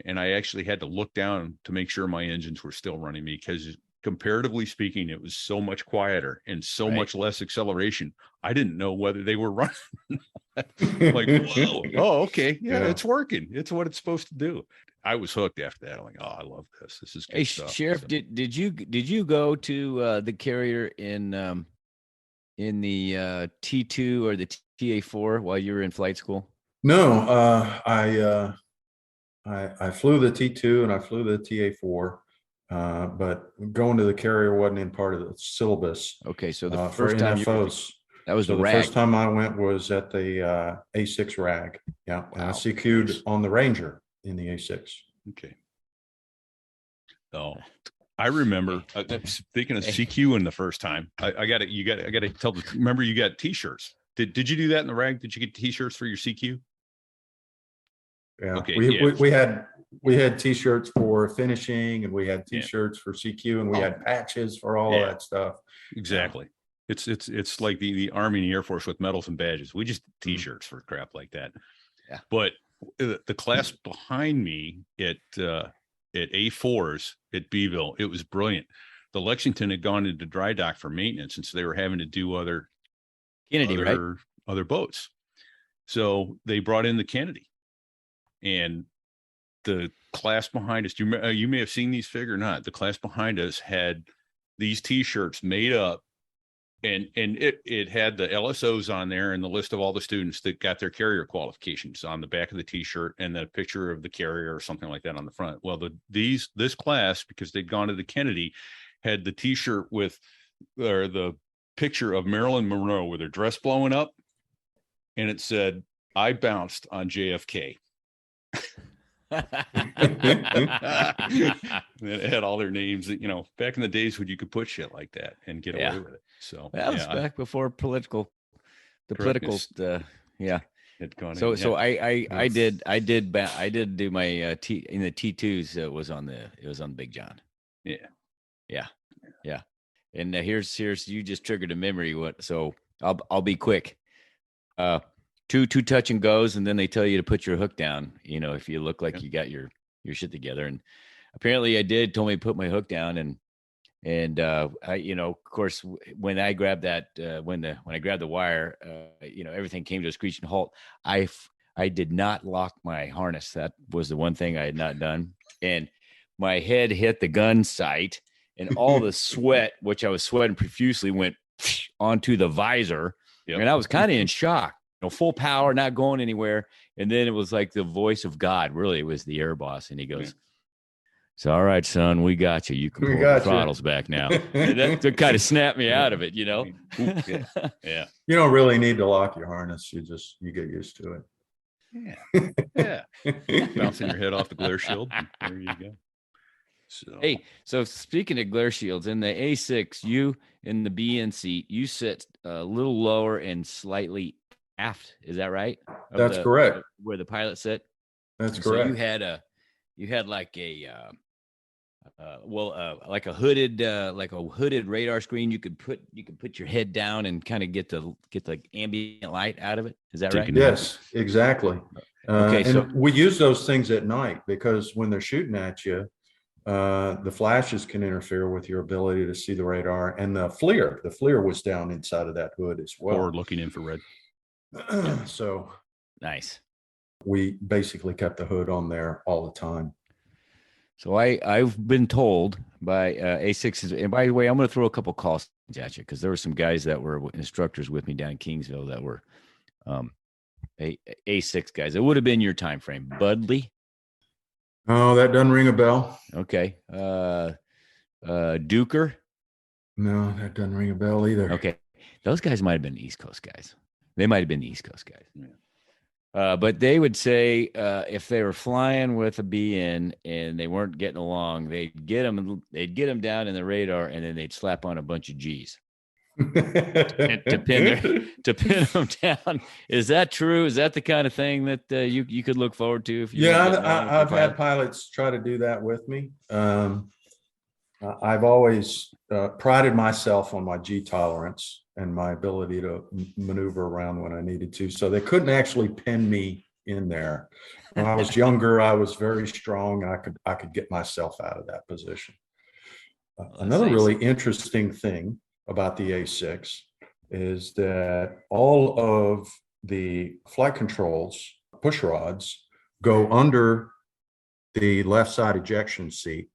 And I actually had to look down to make sure my engines were still running, because comparatively speaking, it was so much quieter and so much less acceleration. I didn't know whether they were running. Like, whoa, oh, okay. Yeah, it's working. It's what it's supposed to do. I was hooked after that. I'm like, oh, I love this. This is good stuff. Sheriff, So, did you go to the carrier in the T2 or the TA4 while you were in flight school? No, I flew the T2 and I flew the TA4, but going to the carrier wasn't in part of the syllabus. Okay, so the for first time NFOs. that was So the the RAG. first time I went was at the A6 RAG. Yeah, and I Wow. CQ'd on the Ranger in the A6. okay. Oh, I remember speaking of CQ in the first time. I got to tell the. Remember, you got T-shirts. Did you do that in the RAG? Did you get T-shirts for your CQ? Yeah, Okay, we had T-shirts for finishing, and we had T-shirts for CQ, and we had patches for all of that stuff. Exactly. It's like the Army and the Air Force with medals and badges. We just T-shirts for crap like that. Yeah. But the class behind me at A4s at Beeville, it was brilliant. The Lexington had gone into dry dock for maintenance, and so they were having to do other boats. So they brought in the Kennedy, and the class behind us. You may have seen these Fig or not. The class behind us had these T-shirts made up, and it had the LSOs on there and the list of all the students that got their carrier qualifications on the back of the T-shirt, and the picture of the carrier or something like that on the front. Well, this class, because they'd gone to the Kennedy, had the T-shirt with the picture of Marilyn Monroe with her dress blowing up, and it said, "I bounced on JFK." It had all their names that, back in the days when you could put shit like that and get away with it. So that was back before the political had gone so in, so I did do my in the T2s. It was on the Big John. Yeah. And here's you just triggered a memory. So I'll be quick. Two touch and goes, and then they tell you to put your hook down, if you look like you got your shit together. And apparently I did. Told me to put my hook down, and I, of course, when I grabbed that, when I grabbed the wire, everything came to a screeching halt. I did not lock my harness. That was the one thing I had not done. And my head hit the gun sight, and all the sweat, which I was sweating profusely, went onto the visor. Yep. And I was kind of in shock. Full power, not going anywhere. And then it was like the voice of God. Really, it was the air boss. And he goes, "It's all right, son. We got you. You can pull the throttles back now." And that kind of snapped me out of it, Yeah. You don't really need to lock your harness. You get used to it. Yeah. Bouncing your head off the glare shield. There you go. So speaking of glare shields, in the A6, you in the BN seat, you sit a little lower and slightly aft. Is that right? That's correct. Where the pilot sit. That's correct. So you had like like a hooded radar screen. You could put your head down and kind of get the ambient light out of it. Is that right? Yes, exactly. Okay, so we use those things at night because when they're shooting at you, the flashes can interfere with your ability to see the radar. And the FLIR was down inside of that hood as well. Forward-looking infrared. So nice. We basically kept the hood on there all the time. So I've been told by A6s, and by the way, I'm going to throw a couple call Gotcha. Because there were some guys that were instructors with me down in Kingsville that were A6 guys. It would have been your time frame. Budley. Oh, that doesn't ring a bell. Okay. Duker. No, that doesn't ring a bell either. Okay. Those guys might have been East Coast guys. They might have been the East Coast guys. Yeah. But they would say if they were flying with a BN and they weren't getting along, they'd get them down in the radar, and then they'd slap on a bunch of G's to pin them down. Is that true? Is that the kind of thing that you could look forward to? If you I've had pilots try to do that with me. I've always prided myself on my G tolerance and my ability to maneuver around when I needed to. So they couldn't actually pin me in there. When I was younger, I was very strong. I could get myself out of that position. Another really interesting thing about the A6 is that all of the flight controls, push rods, go under the left side ejection seat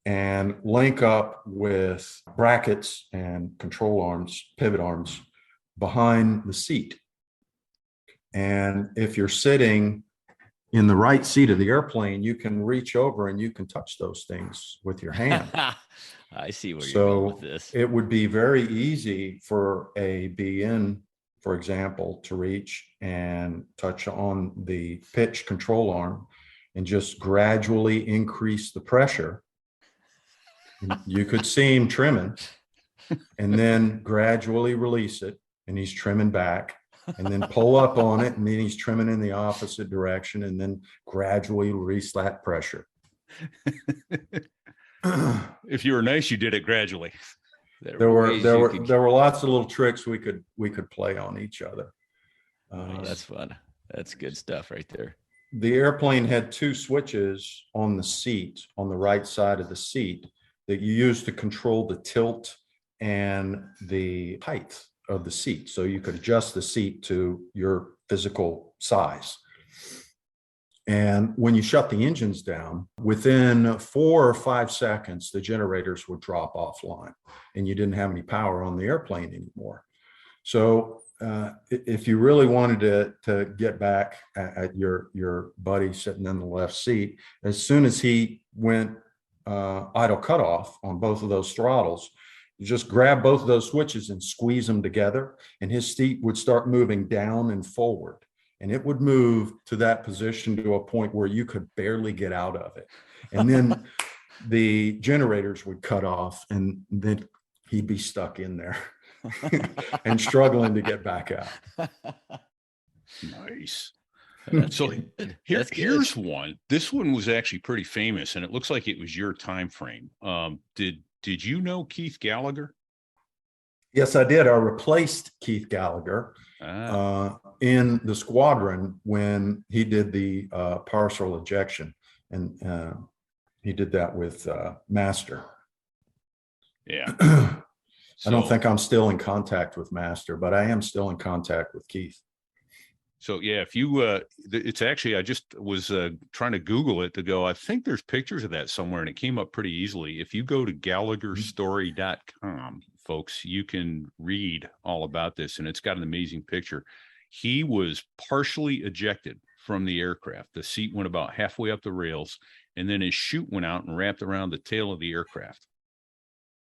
and link up with brackets and control arms, pivot arms behind the seat. And if you're sitting in the right seat of the airplane, you can reach over and you can touch those things with your hand. I see where you're going with this. It would be very easy for a BN, for example, to reach and touch on the pitch control arm and just gradually increase the pressure. You could see him trimming and then gradually release it, and he's trimming back, and then pull up on it, and then he's trimming in the opposite direction, and then gradually release that pressure. If you were nice, you did it gradually. There were lots of little tricks we could play on each other. That's fun. That's good stuff right there. The airplane had two switches on the seat, on the right side of the seat, that you use to control the tilt and the height of the seat. So you could adjust the seat to your physical size. And when you shut the engines down, within 4 or 5 seconds, the generators would drop offline and you didn't have any power on the airplane anymore. So if you really wanted to get back at your buddy sitting in the left seat, as soon as he went idle cutoff on both of those throttles, you just grab both of those switches and squeeze them together, and his seat would start moving down and forward, and it would move to that position to a point where you could barely get out of it. And then the generators would cut off, and then he'd be stuck in there and struggling to get back out. Nice. So here's one. This one was actually pretty famous, and it looks like it was your time frame. Did you know Keith Gallagher? Yes, I did. I replaced Keith Gallagher in the squadron when he did the partial ejection, and he did that with Master. Yeah. I don't think I'm still in contact with Master, but I am still in contact with Keith. So yeah, if you, it's actually, I just was trying to Google it to go, I think there's pictures of that somewhere, and it came up pretty easily. If you go to gallagherstory.com, folks, you can read all about this, and it's got an amazing picture. He was partially ejected from the aircraft. The seat went about halfway up the rails, and then his chute went out and wrapped around the tail of the aircraft.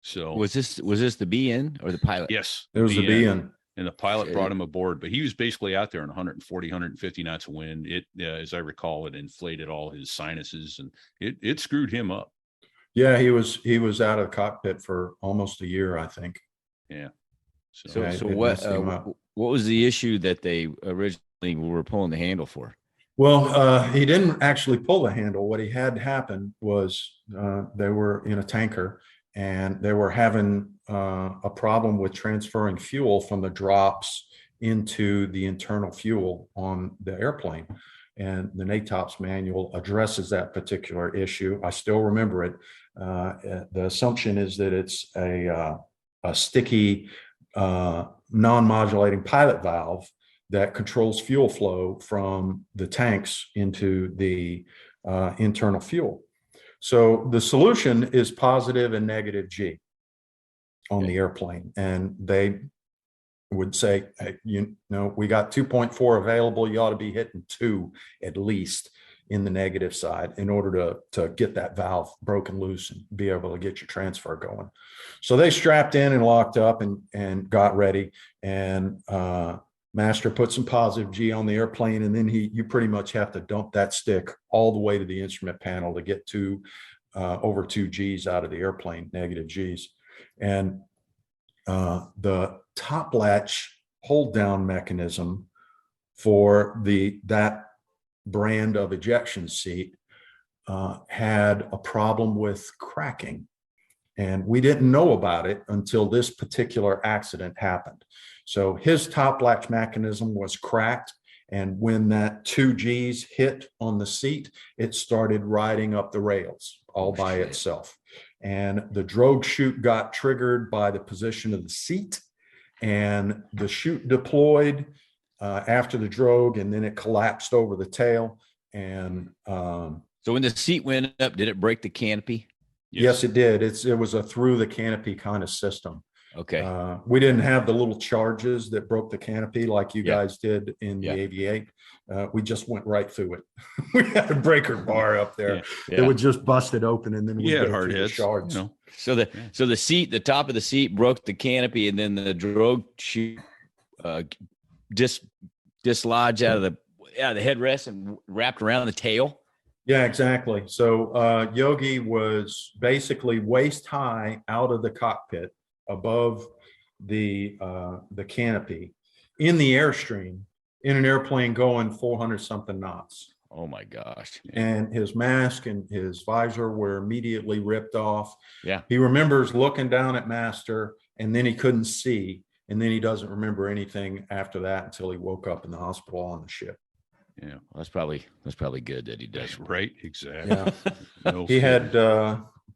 So was this the BN or the pilot? Yes, it was the BN. And the pilot brought him aboard, but he was basically out there in 140, 150 knots of wind. It, as I recall, it inflated all his sinuses, and it screwed him up. Yeah, he was out of the cockpit for almost a year, I think. Yeah. So what was the issue that they originally were pulling the handle for? Well, he didn't actually pull the handle. What he had happen was they were in a tanker, and they were having a problem with transferring fuel from the drops into the internal fuel on the airplane. And the NATOPS manual addresses that particular issue. I still remember it. The assumption is that it's a sticky, non-modulating pilot valve that controls fuel flow from the tanks into the internal fuel. So the solution is positive and negative G. on the airplane, and they would say, hey, we got 2.4 available. You ought to be hitting 2 at least in the negative side in order to get that valve broken loose and be able to get your transfer going. So they strapped in and locked up and got ready. And Master put some positive G on the airplane, and then you pretty much have to dump that stick all the way to the instrument panel to get over 2 G's out of the airplane, negative G's. And the top latch hold down mechanism for that brand of ejection seat had a problem with cracking. And we didn't know about it until this particular accident happened. So his top latch mechanism was cracked. And when that 2 G's hit on the seat, it started riding up the rails all by itself. And the drogue chute got triggered by the position of the seat, and the chute deployed after the drogue, and then it collapsed over the tail. And so when the seat went up, did it break the canopy? Yes, it did. It was a through the canopy kind of system. Okay. We didn't have the little charges that broke the canopy like you guys did in the Aviate. We just went right through it. We had a breaker bar up there. It would just bust it open, and then we had go hard through heads, the shards. So the seat, the top of the seat broke the canopy, and then the drogue chute dislodged out of the headrest and wrapped around the tail. Yeah, exactly. So Yogi was basically waist high out of the cockpit above the canopy in the airstream in an airplane going 400 something knots. Oh my gosh. And his mask and his visor were immediately ripped off. Yeah. He remembers looking down at Master, and then he couldn't see. And then he doesn't remember anything after that until he woke up in the hospital on the ship. Yeah. Well, that's probably good that he does. That's right. Exactly. Yeah. He had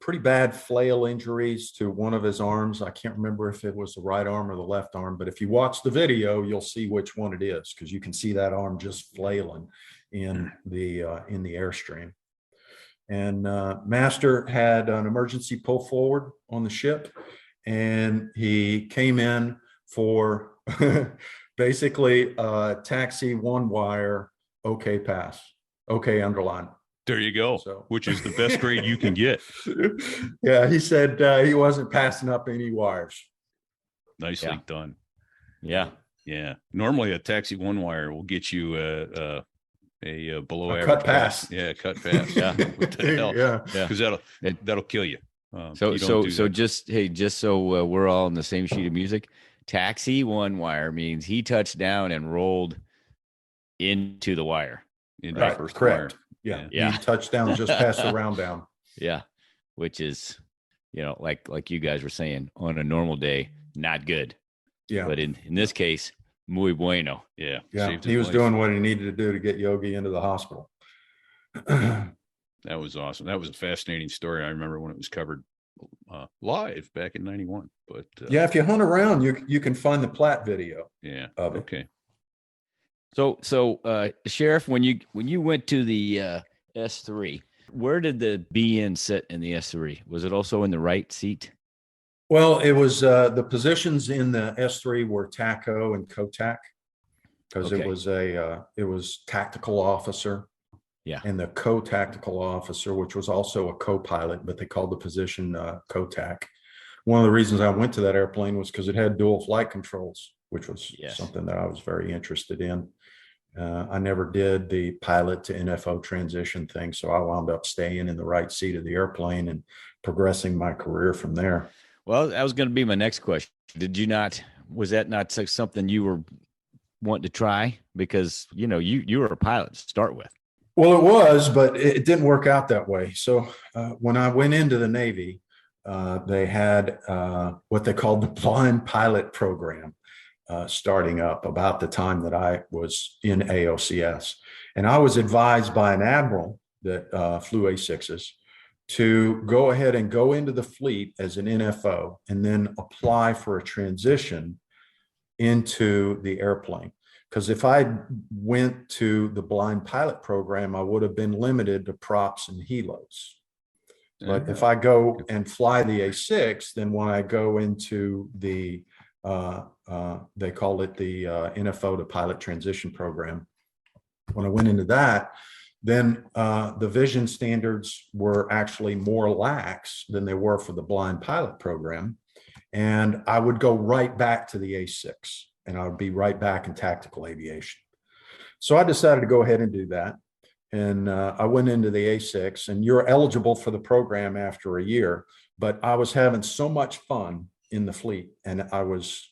pretty bad flail injuries to one of his arms. I can't remember if it was the right arm or the left arm, but if you watch the video, you'll see which one it is, because you can see that arm just flailing in the airstream. And Master had an emergency pull forward on the ship, and he came in for basically taxi 1 wire, okay pass, okay underline. There you go. So, which is the best grade you can get. Yeah, he said he wasn't passing up any wires. Nicely done. Yeah. Yeah. Normally a taxi 1 wire will get you a below average cut pass. Yeah, cut pass. Yeah. What the hell? Yeah. Because that'll kill you. So just so we're all on the same sheet of music, taxi 1 wire means he touched down and rolled into the wire. In Right, the first correct. wire. Yeah. He touched down just past the round down. Yeah. Which is, like you guys were saying, on a normal day, not good. Yeah. But in this case, muy bueno. Yeah. Yeah. He was doing what he needed to do to get Yogi into the hospital. That was awesome. That was a fascinating story. I remember when it was covered live back in 91. But yeah, if you hunt around, you can find the Platt video. Yeah. Of it. Okay. So Sheriff, when you went to the S3, where did the BN sit in the S3? Was it also in the right seat? Well, it was the positions in the S3 were TACO and COTAC, because Okay. it was tactical officer. Yeah. And the co-tactical officer, which was also a co-pilot, but they called the position COTAC. One of the reasons I went to that airplane was because it had dual flight controls, which was something that I was very interested in. I never did the pilot to NFO transition thing, so I wound up staying in the right seat of the airplane and progressing my career from there. Well, that was going to be my next question. Was that not something you were wanting to try? Because, you were a pilot to start with. Well, it was, but it didn't work out that way. So when I went into the Navy, they had what they called the blind pilot program starting up about the time that I was in AOCS. And I was advised by an admiral that flew A6s to go ahead and go into the fleet as an NFO and then apply for a transition into the airplane. Because if I went to the blind pilot program, I would have been limited to props and helos. But if I go and fly the A6, then when I go into the, they call it the NFO, the pilot transition program. When I went into that, then the vision standards were actually more lax than they were for the blind pilot program. And I would go right back to the A6 and I would be right back in tactical aviation. So I decided to go ahead and do that. And I went into the A6, and you're eligible for the program after a year, but I was having so much fun in the fleet, and I was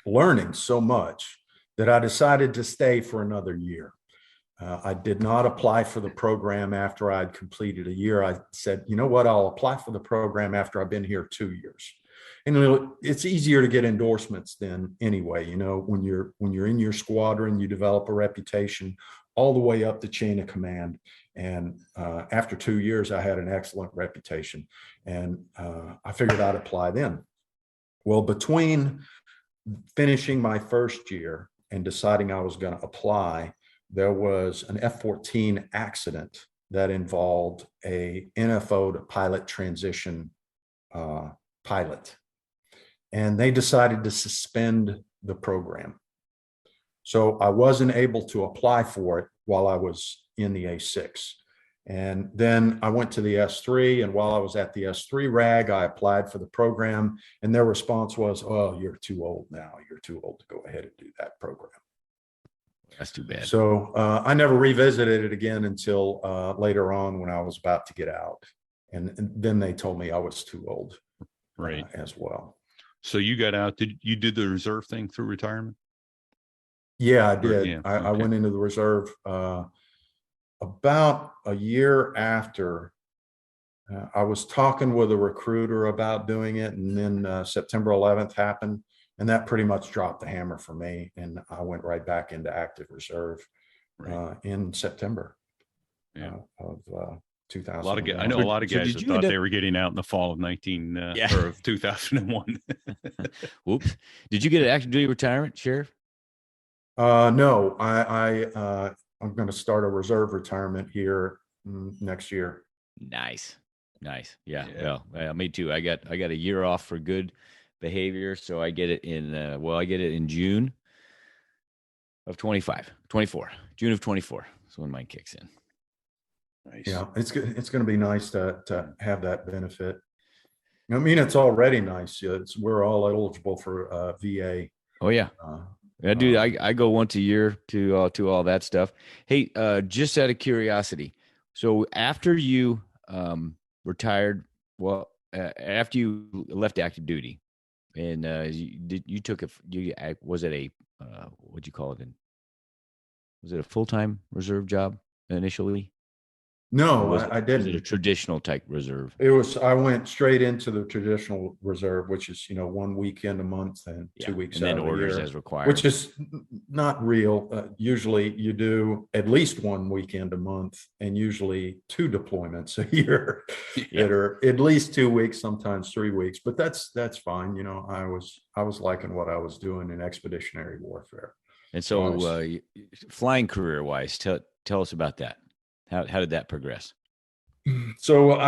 learning so much that I decided to stay for another year. I did not apply for the program after I'd completed a year. I said, you know what, I'll apply for the program after I've been here 2 years. And it's easier to get endorsements then anyway. You know, when you're in your squadron, you develop a reputation all the way up the chain of command. And after 2 years, I had an excellent reputation, and I figured I'd apply then. Well, between finishing my first year and deciding I was going to apply, there was an F-14 accident that involved a NFO to pilot transition pilot. And they decided to suspend the program. So I wasn't able to apply for it while I was in the A6. And then I went to the S3, and while I was at the S3 RAG, I applied for the program, and their response was, oh, you're too old now. You're too old to go ahead and do that program. That's too bad. So I never revisited it again until later on when I was about to get out. And then they told me I was too old as well. So you got out, you did the reserve thing through retirement? Yeah, I did. Yeah, I went into the reserve about a year after. I was talking with a recruiter about doing it, and then September 11th happened, and that pretty much dropped the hammer for me. And I went right back into active reserve in September of 2000. I know a lot of guys that thought they were getting out in the fall of 2001. Whoops. Did you get an active duty retirement, Sheriff? No, I'm going to start a reserve retirement here next year. Nice. Yeah. Well, me too. I got a year off for good behavior, so I get it in I get it in June of 24. June of 24 is when mine kicks in. Nice. Yeah, it's good. It's going to be nice to have that benefit. I mean, it's already nice. We're all eligible for VA. Oh yeah. Dude, I go once a year to all that stuff. Hey, just out of curiosity, so after you retired, after you left active duty, and you took was it a what'd you call it? Was it a full-time reserve job initially? No, I didn't. Was it a traditional type reserve? I went straight into the traditional reserve, which is 1 weekend a month and 2 weeks and then out orders of the year, as required, which is not real. Usually you do at least 1 weekend a month, and usually 2 deployments a year that are at least 2 weeks, sometimes 3 weeks. But that's fine. I was liking what I was doing in expeditionary warfare. And so, flying career wise, tell us about that. How did that progress? So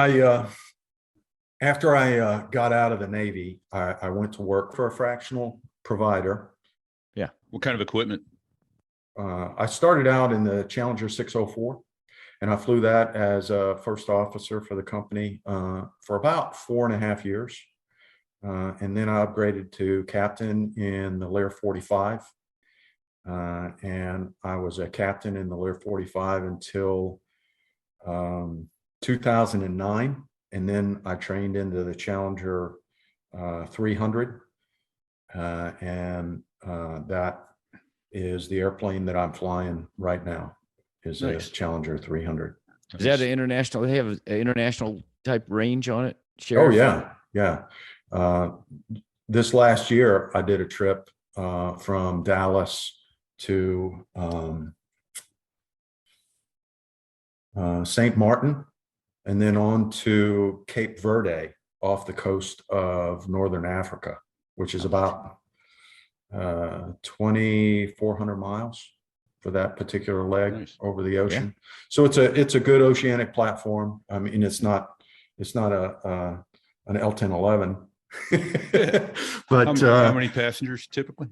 after I got out of the Navy, I went to work for a fractional provider. Yeah. What kind of equipment? I started out in the Challenger 604, and I flew that as a first officer for the company for about 4.5 years. And then I upgraded to captain in the Lear 45. And I was a captain in the Lear 45 until 2009, and then I trained into the Challenger 300, and that is the airplane that I'm flying right now. Is a Challenger 300. Is that an international? They have an international type range on it, Sheriff? Oh yeah. This last year, I did a trip from Dallas to St. Martin, and then on to Cape Verde off the coast of Northern Africa, which is about 2,400 miles. for that particular leg Nice. over the ocean. So it's a good oceanic platform. I mean, it's not an L-1011, but how many passengers typically?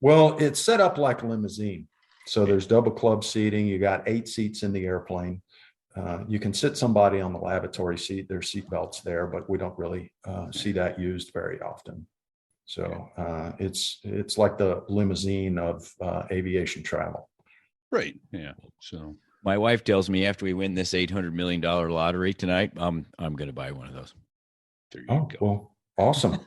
well, it's set up like a limousine. So there's double club seating. You got 8 seats in the airplane. You can sit somebody on the lavatory seat. There's seat belts there, but we don't really see that used very often. So it's like the limousine of aviation travel. Right. Yeah. So My wife tells me after we win this $800 million lottery tonight, I'm going to buy one of those. there you Oh, go. well, awesome.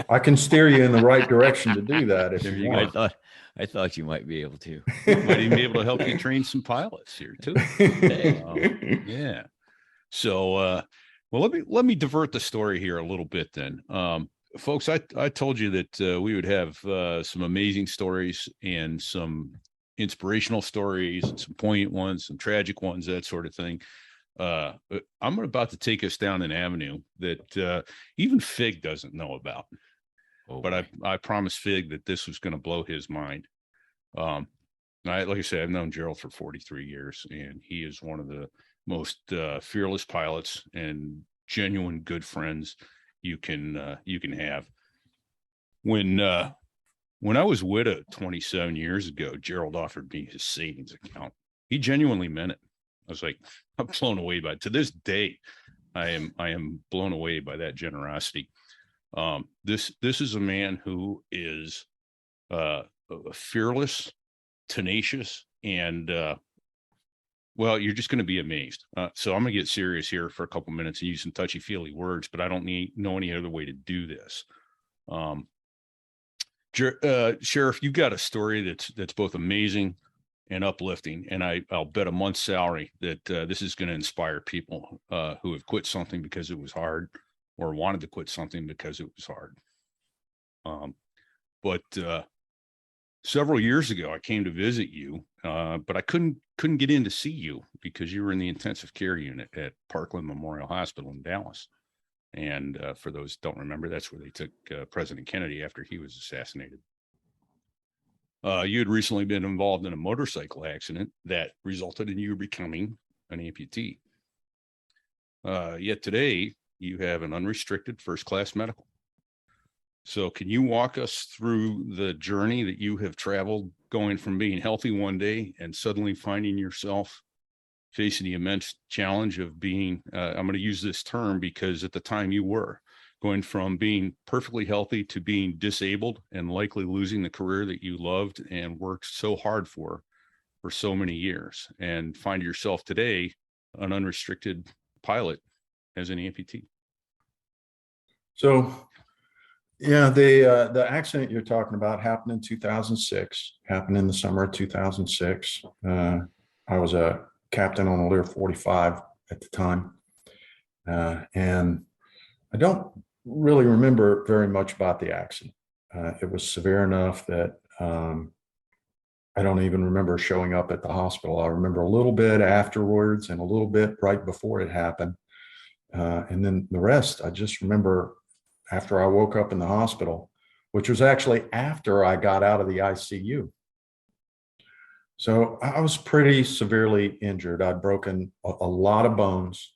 I can steer you in the right direction to do that if There you you want. I thought you might be able to. Might even be able to help you train some pilots here too. Yeah. So, well, let me divert the story here a little bit then. Folks, I told you that we would have some amazing stories and some inspirational stories and some poignant ones, some tragic ones, that sort of thing. I'm about to take us down an avenue that even Fig doesn't know about. But I promised Fig that this was going to blow his mind. Like I said, I've known Gerald for 43 years, and he is one of the most fearless pilots and genuine good friends you can have. When I was widowed 27 years ago, Gerald offered me his savings account. He genuinely meant it. I was like, I'm blown away by it. To this day, I am blown away by that generosity. This is a man who is fearless, tenacious, and well, you're just going to be amazed. So I'm going to get serious here for a couple minutes and use some touchy-feely words, but I don't know any other way to do this. Sheriff, you've got a story that's both amazing and uplifting, and I'll bet a month's salary that this is going to inspire people who have quit something because it was hard, or wanted to quit something because it was hard. But several years ago, I came to visit you, but I couldn't get in to see you because you were in the intensive care unit at Parkland Memorial Hospital in Dallas. And for those who don't remember, that's where they took President Kennedy after he was assassinated. You had recently been involved in a motorcycle accident that resulted in you becoming an amputee. Yet today, you have an unrestricted first-class medical. So can you walk us through the journey that you have traveled, going from being healthy one day and suddenly finding yourself facing the immense challenge of being, I'm going to use this term because at the time you were, going from being perfectly healthy to being disabled and likely losing the career that you loved and worked so hard for so many years, and find yourself today an unrestricted pilot as an amputee? So, yeah, the accident you're talking about happened in 2006, happened in the summer of 2006. I was a captain on a Lear 45 at the time. And I don't really remember very much about the accident. It was severe enough that I don't even remember showing up at the hospital. I remember a little bit afterwards and a little bit right before it happened. And then the rest, I just remember after I woke up in the hospital, which was actually after I got out of the ICU. So I was pretty severely injured. I'd broken a lot of bones,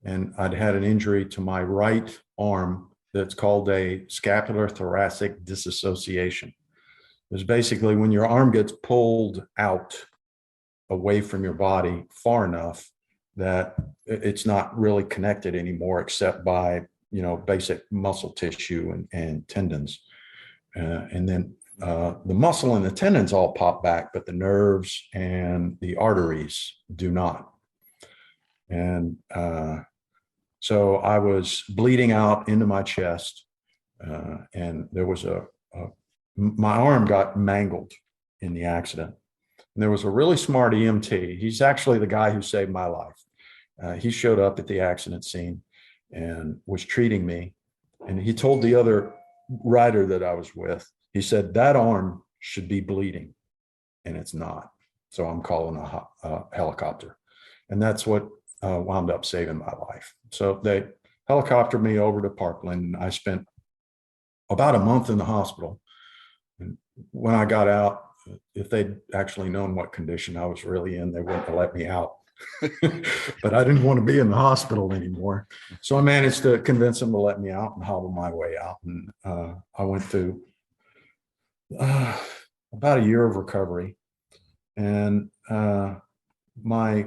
and I'd had an injury to my right arm that's called a scapular thoracic disassociation. It's basically when your arm gets pulled out away from your body far enough that it's not really connected anymore except by, basic muscle tissue and tendons. And then the muscle and the tendons all pop back, but the nerves and the arteries do not. And so I was bleeding out into my chest, and there was my arm got mangled in the accident. And there was a really smart EMT. He's actually the guy who saved my life. He showed up at the accident scene and was treating me. And he told the other rider that I was with, he said, that arm should be bleeding, and it's not. So I'm calling a helicopter. And that's what wound up saving my life. So they helicoptered me over to Parkland. I spent about a month in the hospital. And when I got out, if they'd actually known what condition I was really in, they wouldn't have let me out. But I didn't want to be in the hospital anymore. So I managed to convince them to let me out and hobble my way out. And I went through about a year of recovery. And my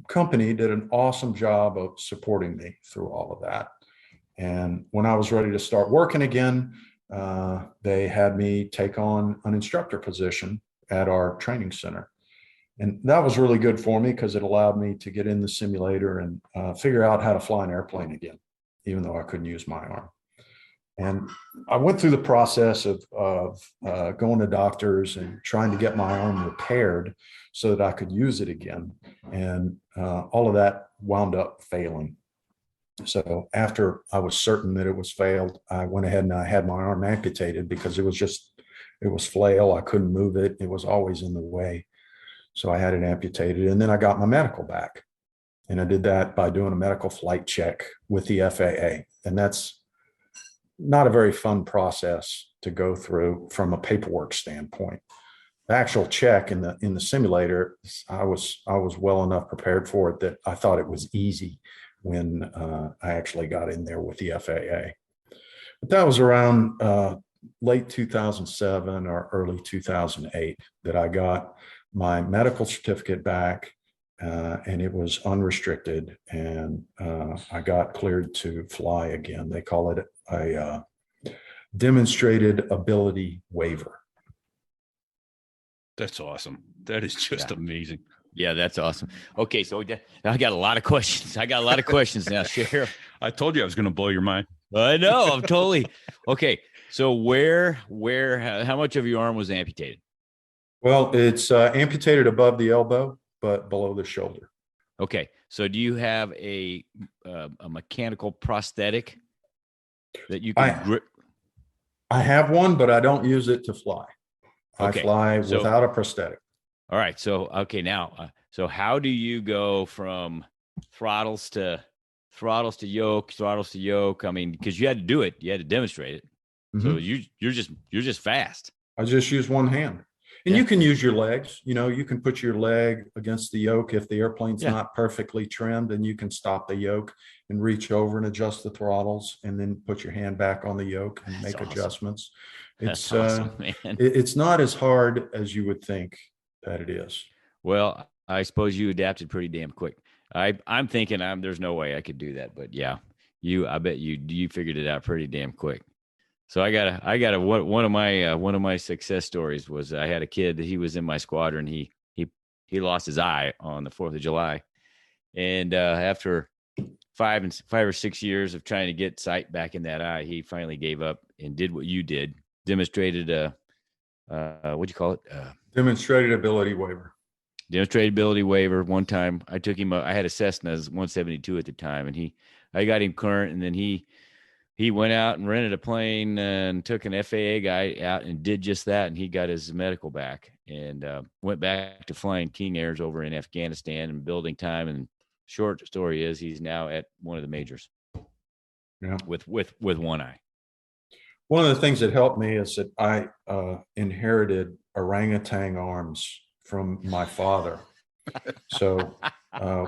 company did an awesome job of supporting me through all of that. And when I was ready to start working again, they had me take on an instructor position at our training center. And that was really good for me because it allowed me to get in the simulator and figure out how to fly an airplane again, even though I couldn't use my arm. And I went through the process of going to doctors and trying to get my arm repaired so that I could use it again. And all of that wound up failing. So after I was certain that it was failed, I went ahead and I had my arm amputated because it was flail. I couldn't move it. It was always in the way. So I had it amputated, and then I got my medical back. And I did that by doing a medical flight check with the FAA. And that's not a very fun process to go through from a paperwork standpoint. The actual check in the simulator, I was well enough prepared for it that I thought it was easy when I actually got in there with the FAA. But that was around late 2007 or early 2008 that I got my medical certificate back, and it was unrestricted, and I got cleared to fly again. They call it a demonstrated ability waiver. That's awesome. That is just amazing. Yeah, that's awesome. Okay, so I got a lot of questions. Now, Sheriff. I told you I was going to blow your mind. I know. I'm totally okay. So how much of your arm was amputated? Well, it's amputated above the elbow, but below the shoulder. Okay. So do you have a mechanical prosthetic that you can grip? I have one, but I don't use it to fly. Okay. I fly without a prosthetic. All right. So, okay. Now, so how do you go from throttles to yoke? I mean, because you had to do it, you had to demonstrate it. Mm-hmm. So you're just fast. I just use one hand. And you can use your legs. You can put your leg against the yoke if the airplane's not perfectly trimmed, and you can stop the yoke and reach over and adjust the throttles, and then put your hand back on the yoke and make adjustments. It's awesome, man. It's not as hard as you would think that it is. Well, I suppose you adapted pretty damn quick. I'm thinking there's no way I could do that, but yeah, I bet you figured it out pretty damn quick. So I got one of my success stories was I had a kid that he was in my squadron. He lost his eye on the 4th of July. And after 5 or 6 years of trying to get sight back in that eye, he finally gave up and did what you did. Demonstrated what'd you call it? Demonstrated ability waiver. Demonstrated ability waiver. One time I took him, I had a Cessna 172 at the time, and I got him current, and then he went out and rented a plane and took an FAA guy out and did just that. And he got his medical back and went back to flying King Airs over in Afghanistan and building time. And short story is he's now at one of the majors with one eye. One of the things that helped me is that I inherited orangutan arms from my father. So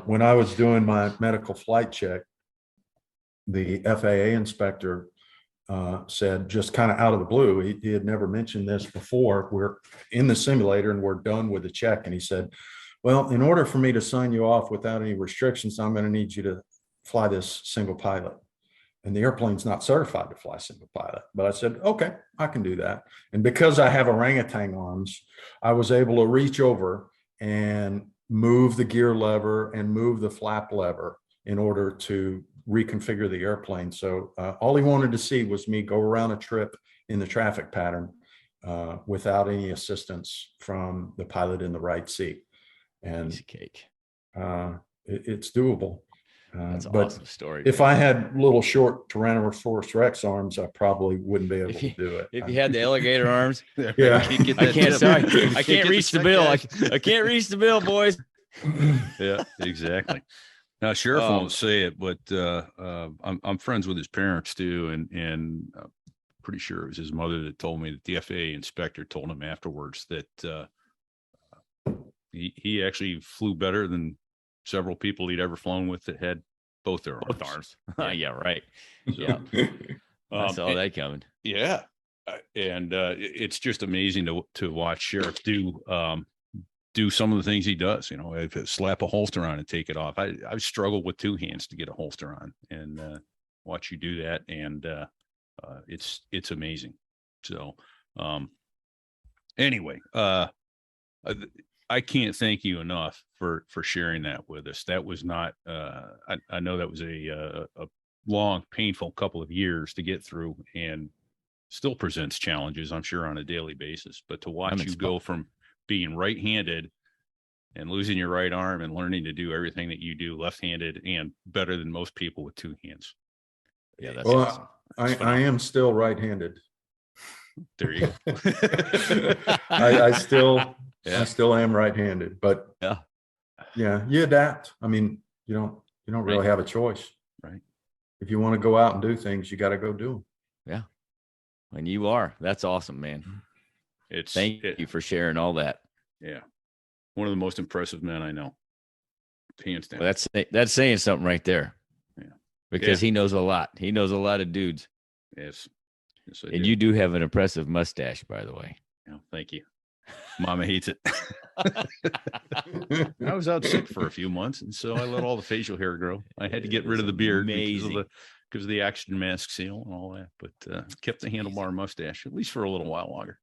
when I was doing my medical flight check, the FAA inspector said, just kind of out of the blue, he had never mentioned this before, we're in the simulator and we're done with the check. And he said, well, in order for me to sign you off without any restrictions, I'm going to need you to fly this single pilot. And the airplane's not certified to fly single pilot. But I said, okay, I can do that. And because I have orangutan arms, I was able to reach over and move the gear lever and move the flap lever in order to reconfigure the airplane. So all he wanted to see was me go around a trip in the traffic pattern without any assistance from the pilot in the right seat. And it's doable. That's an but awesome story. If I had little short Tyrannosaurus Rex arms, I probably wouldn't be able to do it. If you had the alligator arms, yeah, I can't reach the bill. I can't reach the bill, boys. Yeah, exactly. Now, Sheriff won't say it, but I'm friends with his parents too, and pretty sure it was his mother that told me that the FAA inspector told him afterwards that he actually flew better than several people he'd ever flown with that had both their arms. Yeah, right. So, Yeah. I saw that coming. Yeah. And it's just amazing to watch Sheriff do some of the things he does. You know, if slap a holster on and take it off. I've struggled with two hands to get a holster on, and watch you do that, and it's amazing. So anyway, I can't thank you enough for sharing that with us. That was not I know that was a long, painful couple of years to get through, and still presents challenges, I'm sure, on a daily basis. But to watch you go from being right-handed and losing your right arm and learning to do everything that you do left-handed and better than most people with two hands. Yeah, that's well, awesome. I am still right-handed. There you go. I still am right-handed, but yeah, you adapt. I mean, you don't really have a choice. Right. If you want to go out and do things, you got to go do them. Yeah. And you are. That's awesome, man. Thank you for sharing all that. Yeah. One of the most impressive men I know. Hands down. Well, that's saying something right there. Yeah. Because he knows a lot. He knows a lot of dudes. Yes. And you do have an impressive mustache, by the way. Oh, thank you. Mama hates it. I was out sick for a few months, and so I let all the facial hair grow. I had to get rid of the beard because of the oxygen mask seal and all that, but kept the handlebar mustache, at least for a little while longer.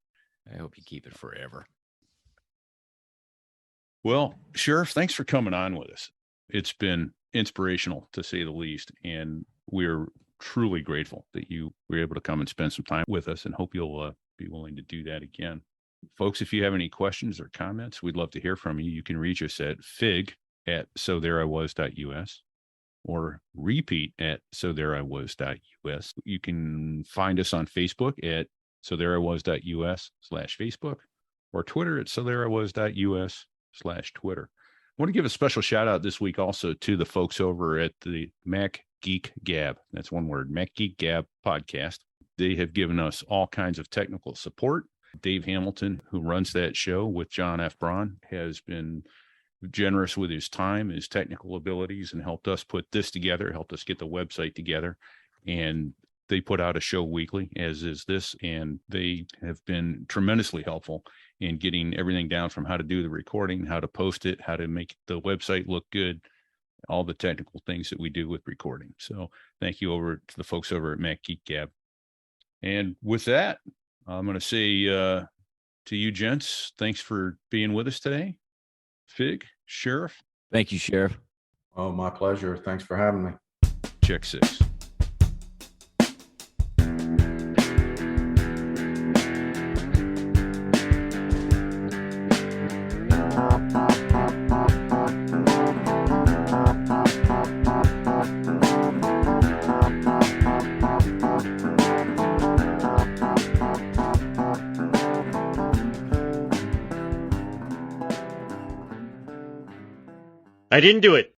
I hope you keep it forever. Well, Sheriff, thanks for coming on with us. It's been inspirational, to say the least, and we're truly grateful that you were able to come and spend some time with us, and hope you'll be willing to do that again. Folks, if you have any questions or comments, we'd love to hear from you. You can reach us at fig@sothereiwas.us or repeat@sothereiwas.us. You can find us on Facebook at sothereiwas.us/Facebook or Twitter at sothereiwas.us/Twitter. I want to give a special shout out this week also to the folks over at the Mac Geek Gab. That's one word, Mac Geek Gab podcast. They have given us all kinds of technical support. Dave Hamilton, who runs that show with John F. Braun, has been generous with his time, his technical abilities, and helped us put this together, helped us get the website together. And they put out a show weekly, as is this, and they have been tremendously helpful in getting everything down from how to do the recording, how to post it, how to make the website look good, all the technical things that we do with recording. So thank you over to the folks over at Mac Geek Gab. And with that, I'm going to say to you gents, thanks for being with us today. Fig, Sheriff. Thank you, Sheriff. Oh, my pleasure. Thanks for having me. Check 6. I didn't do it.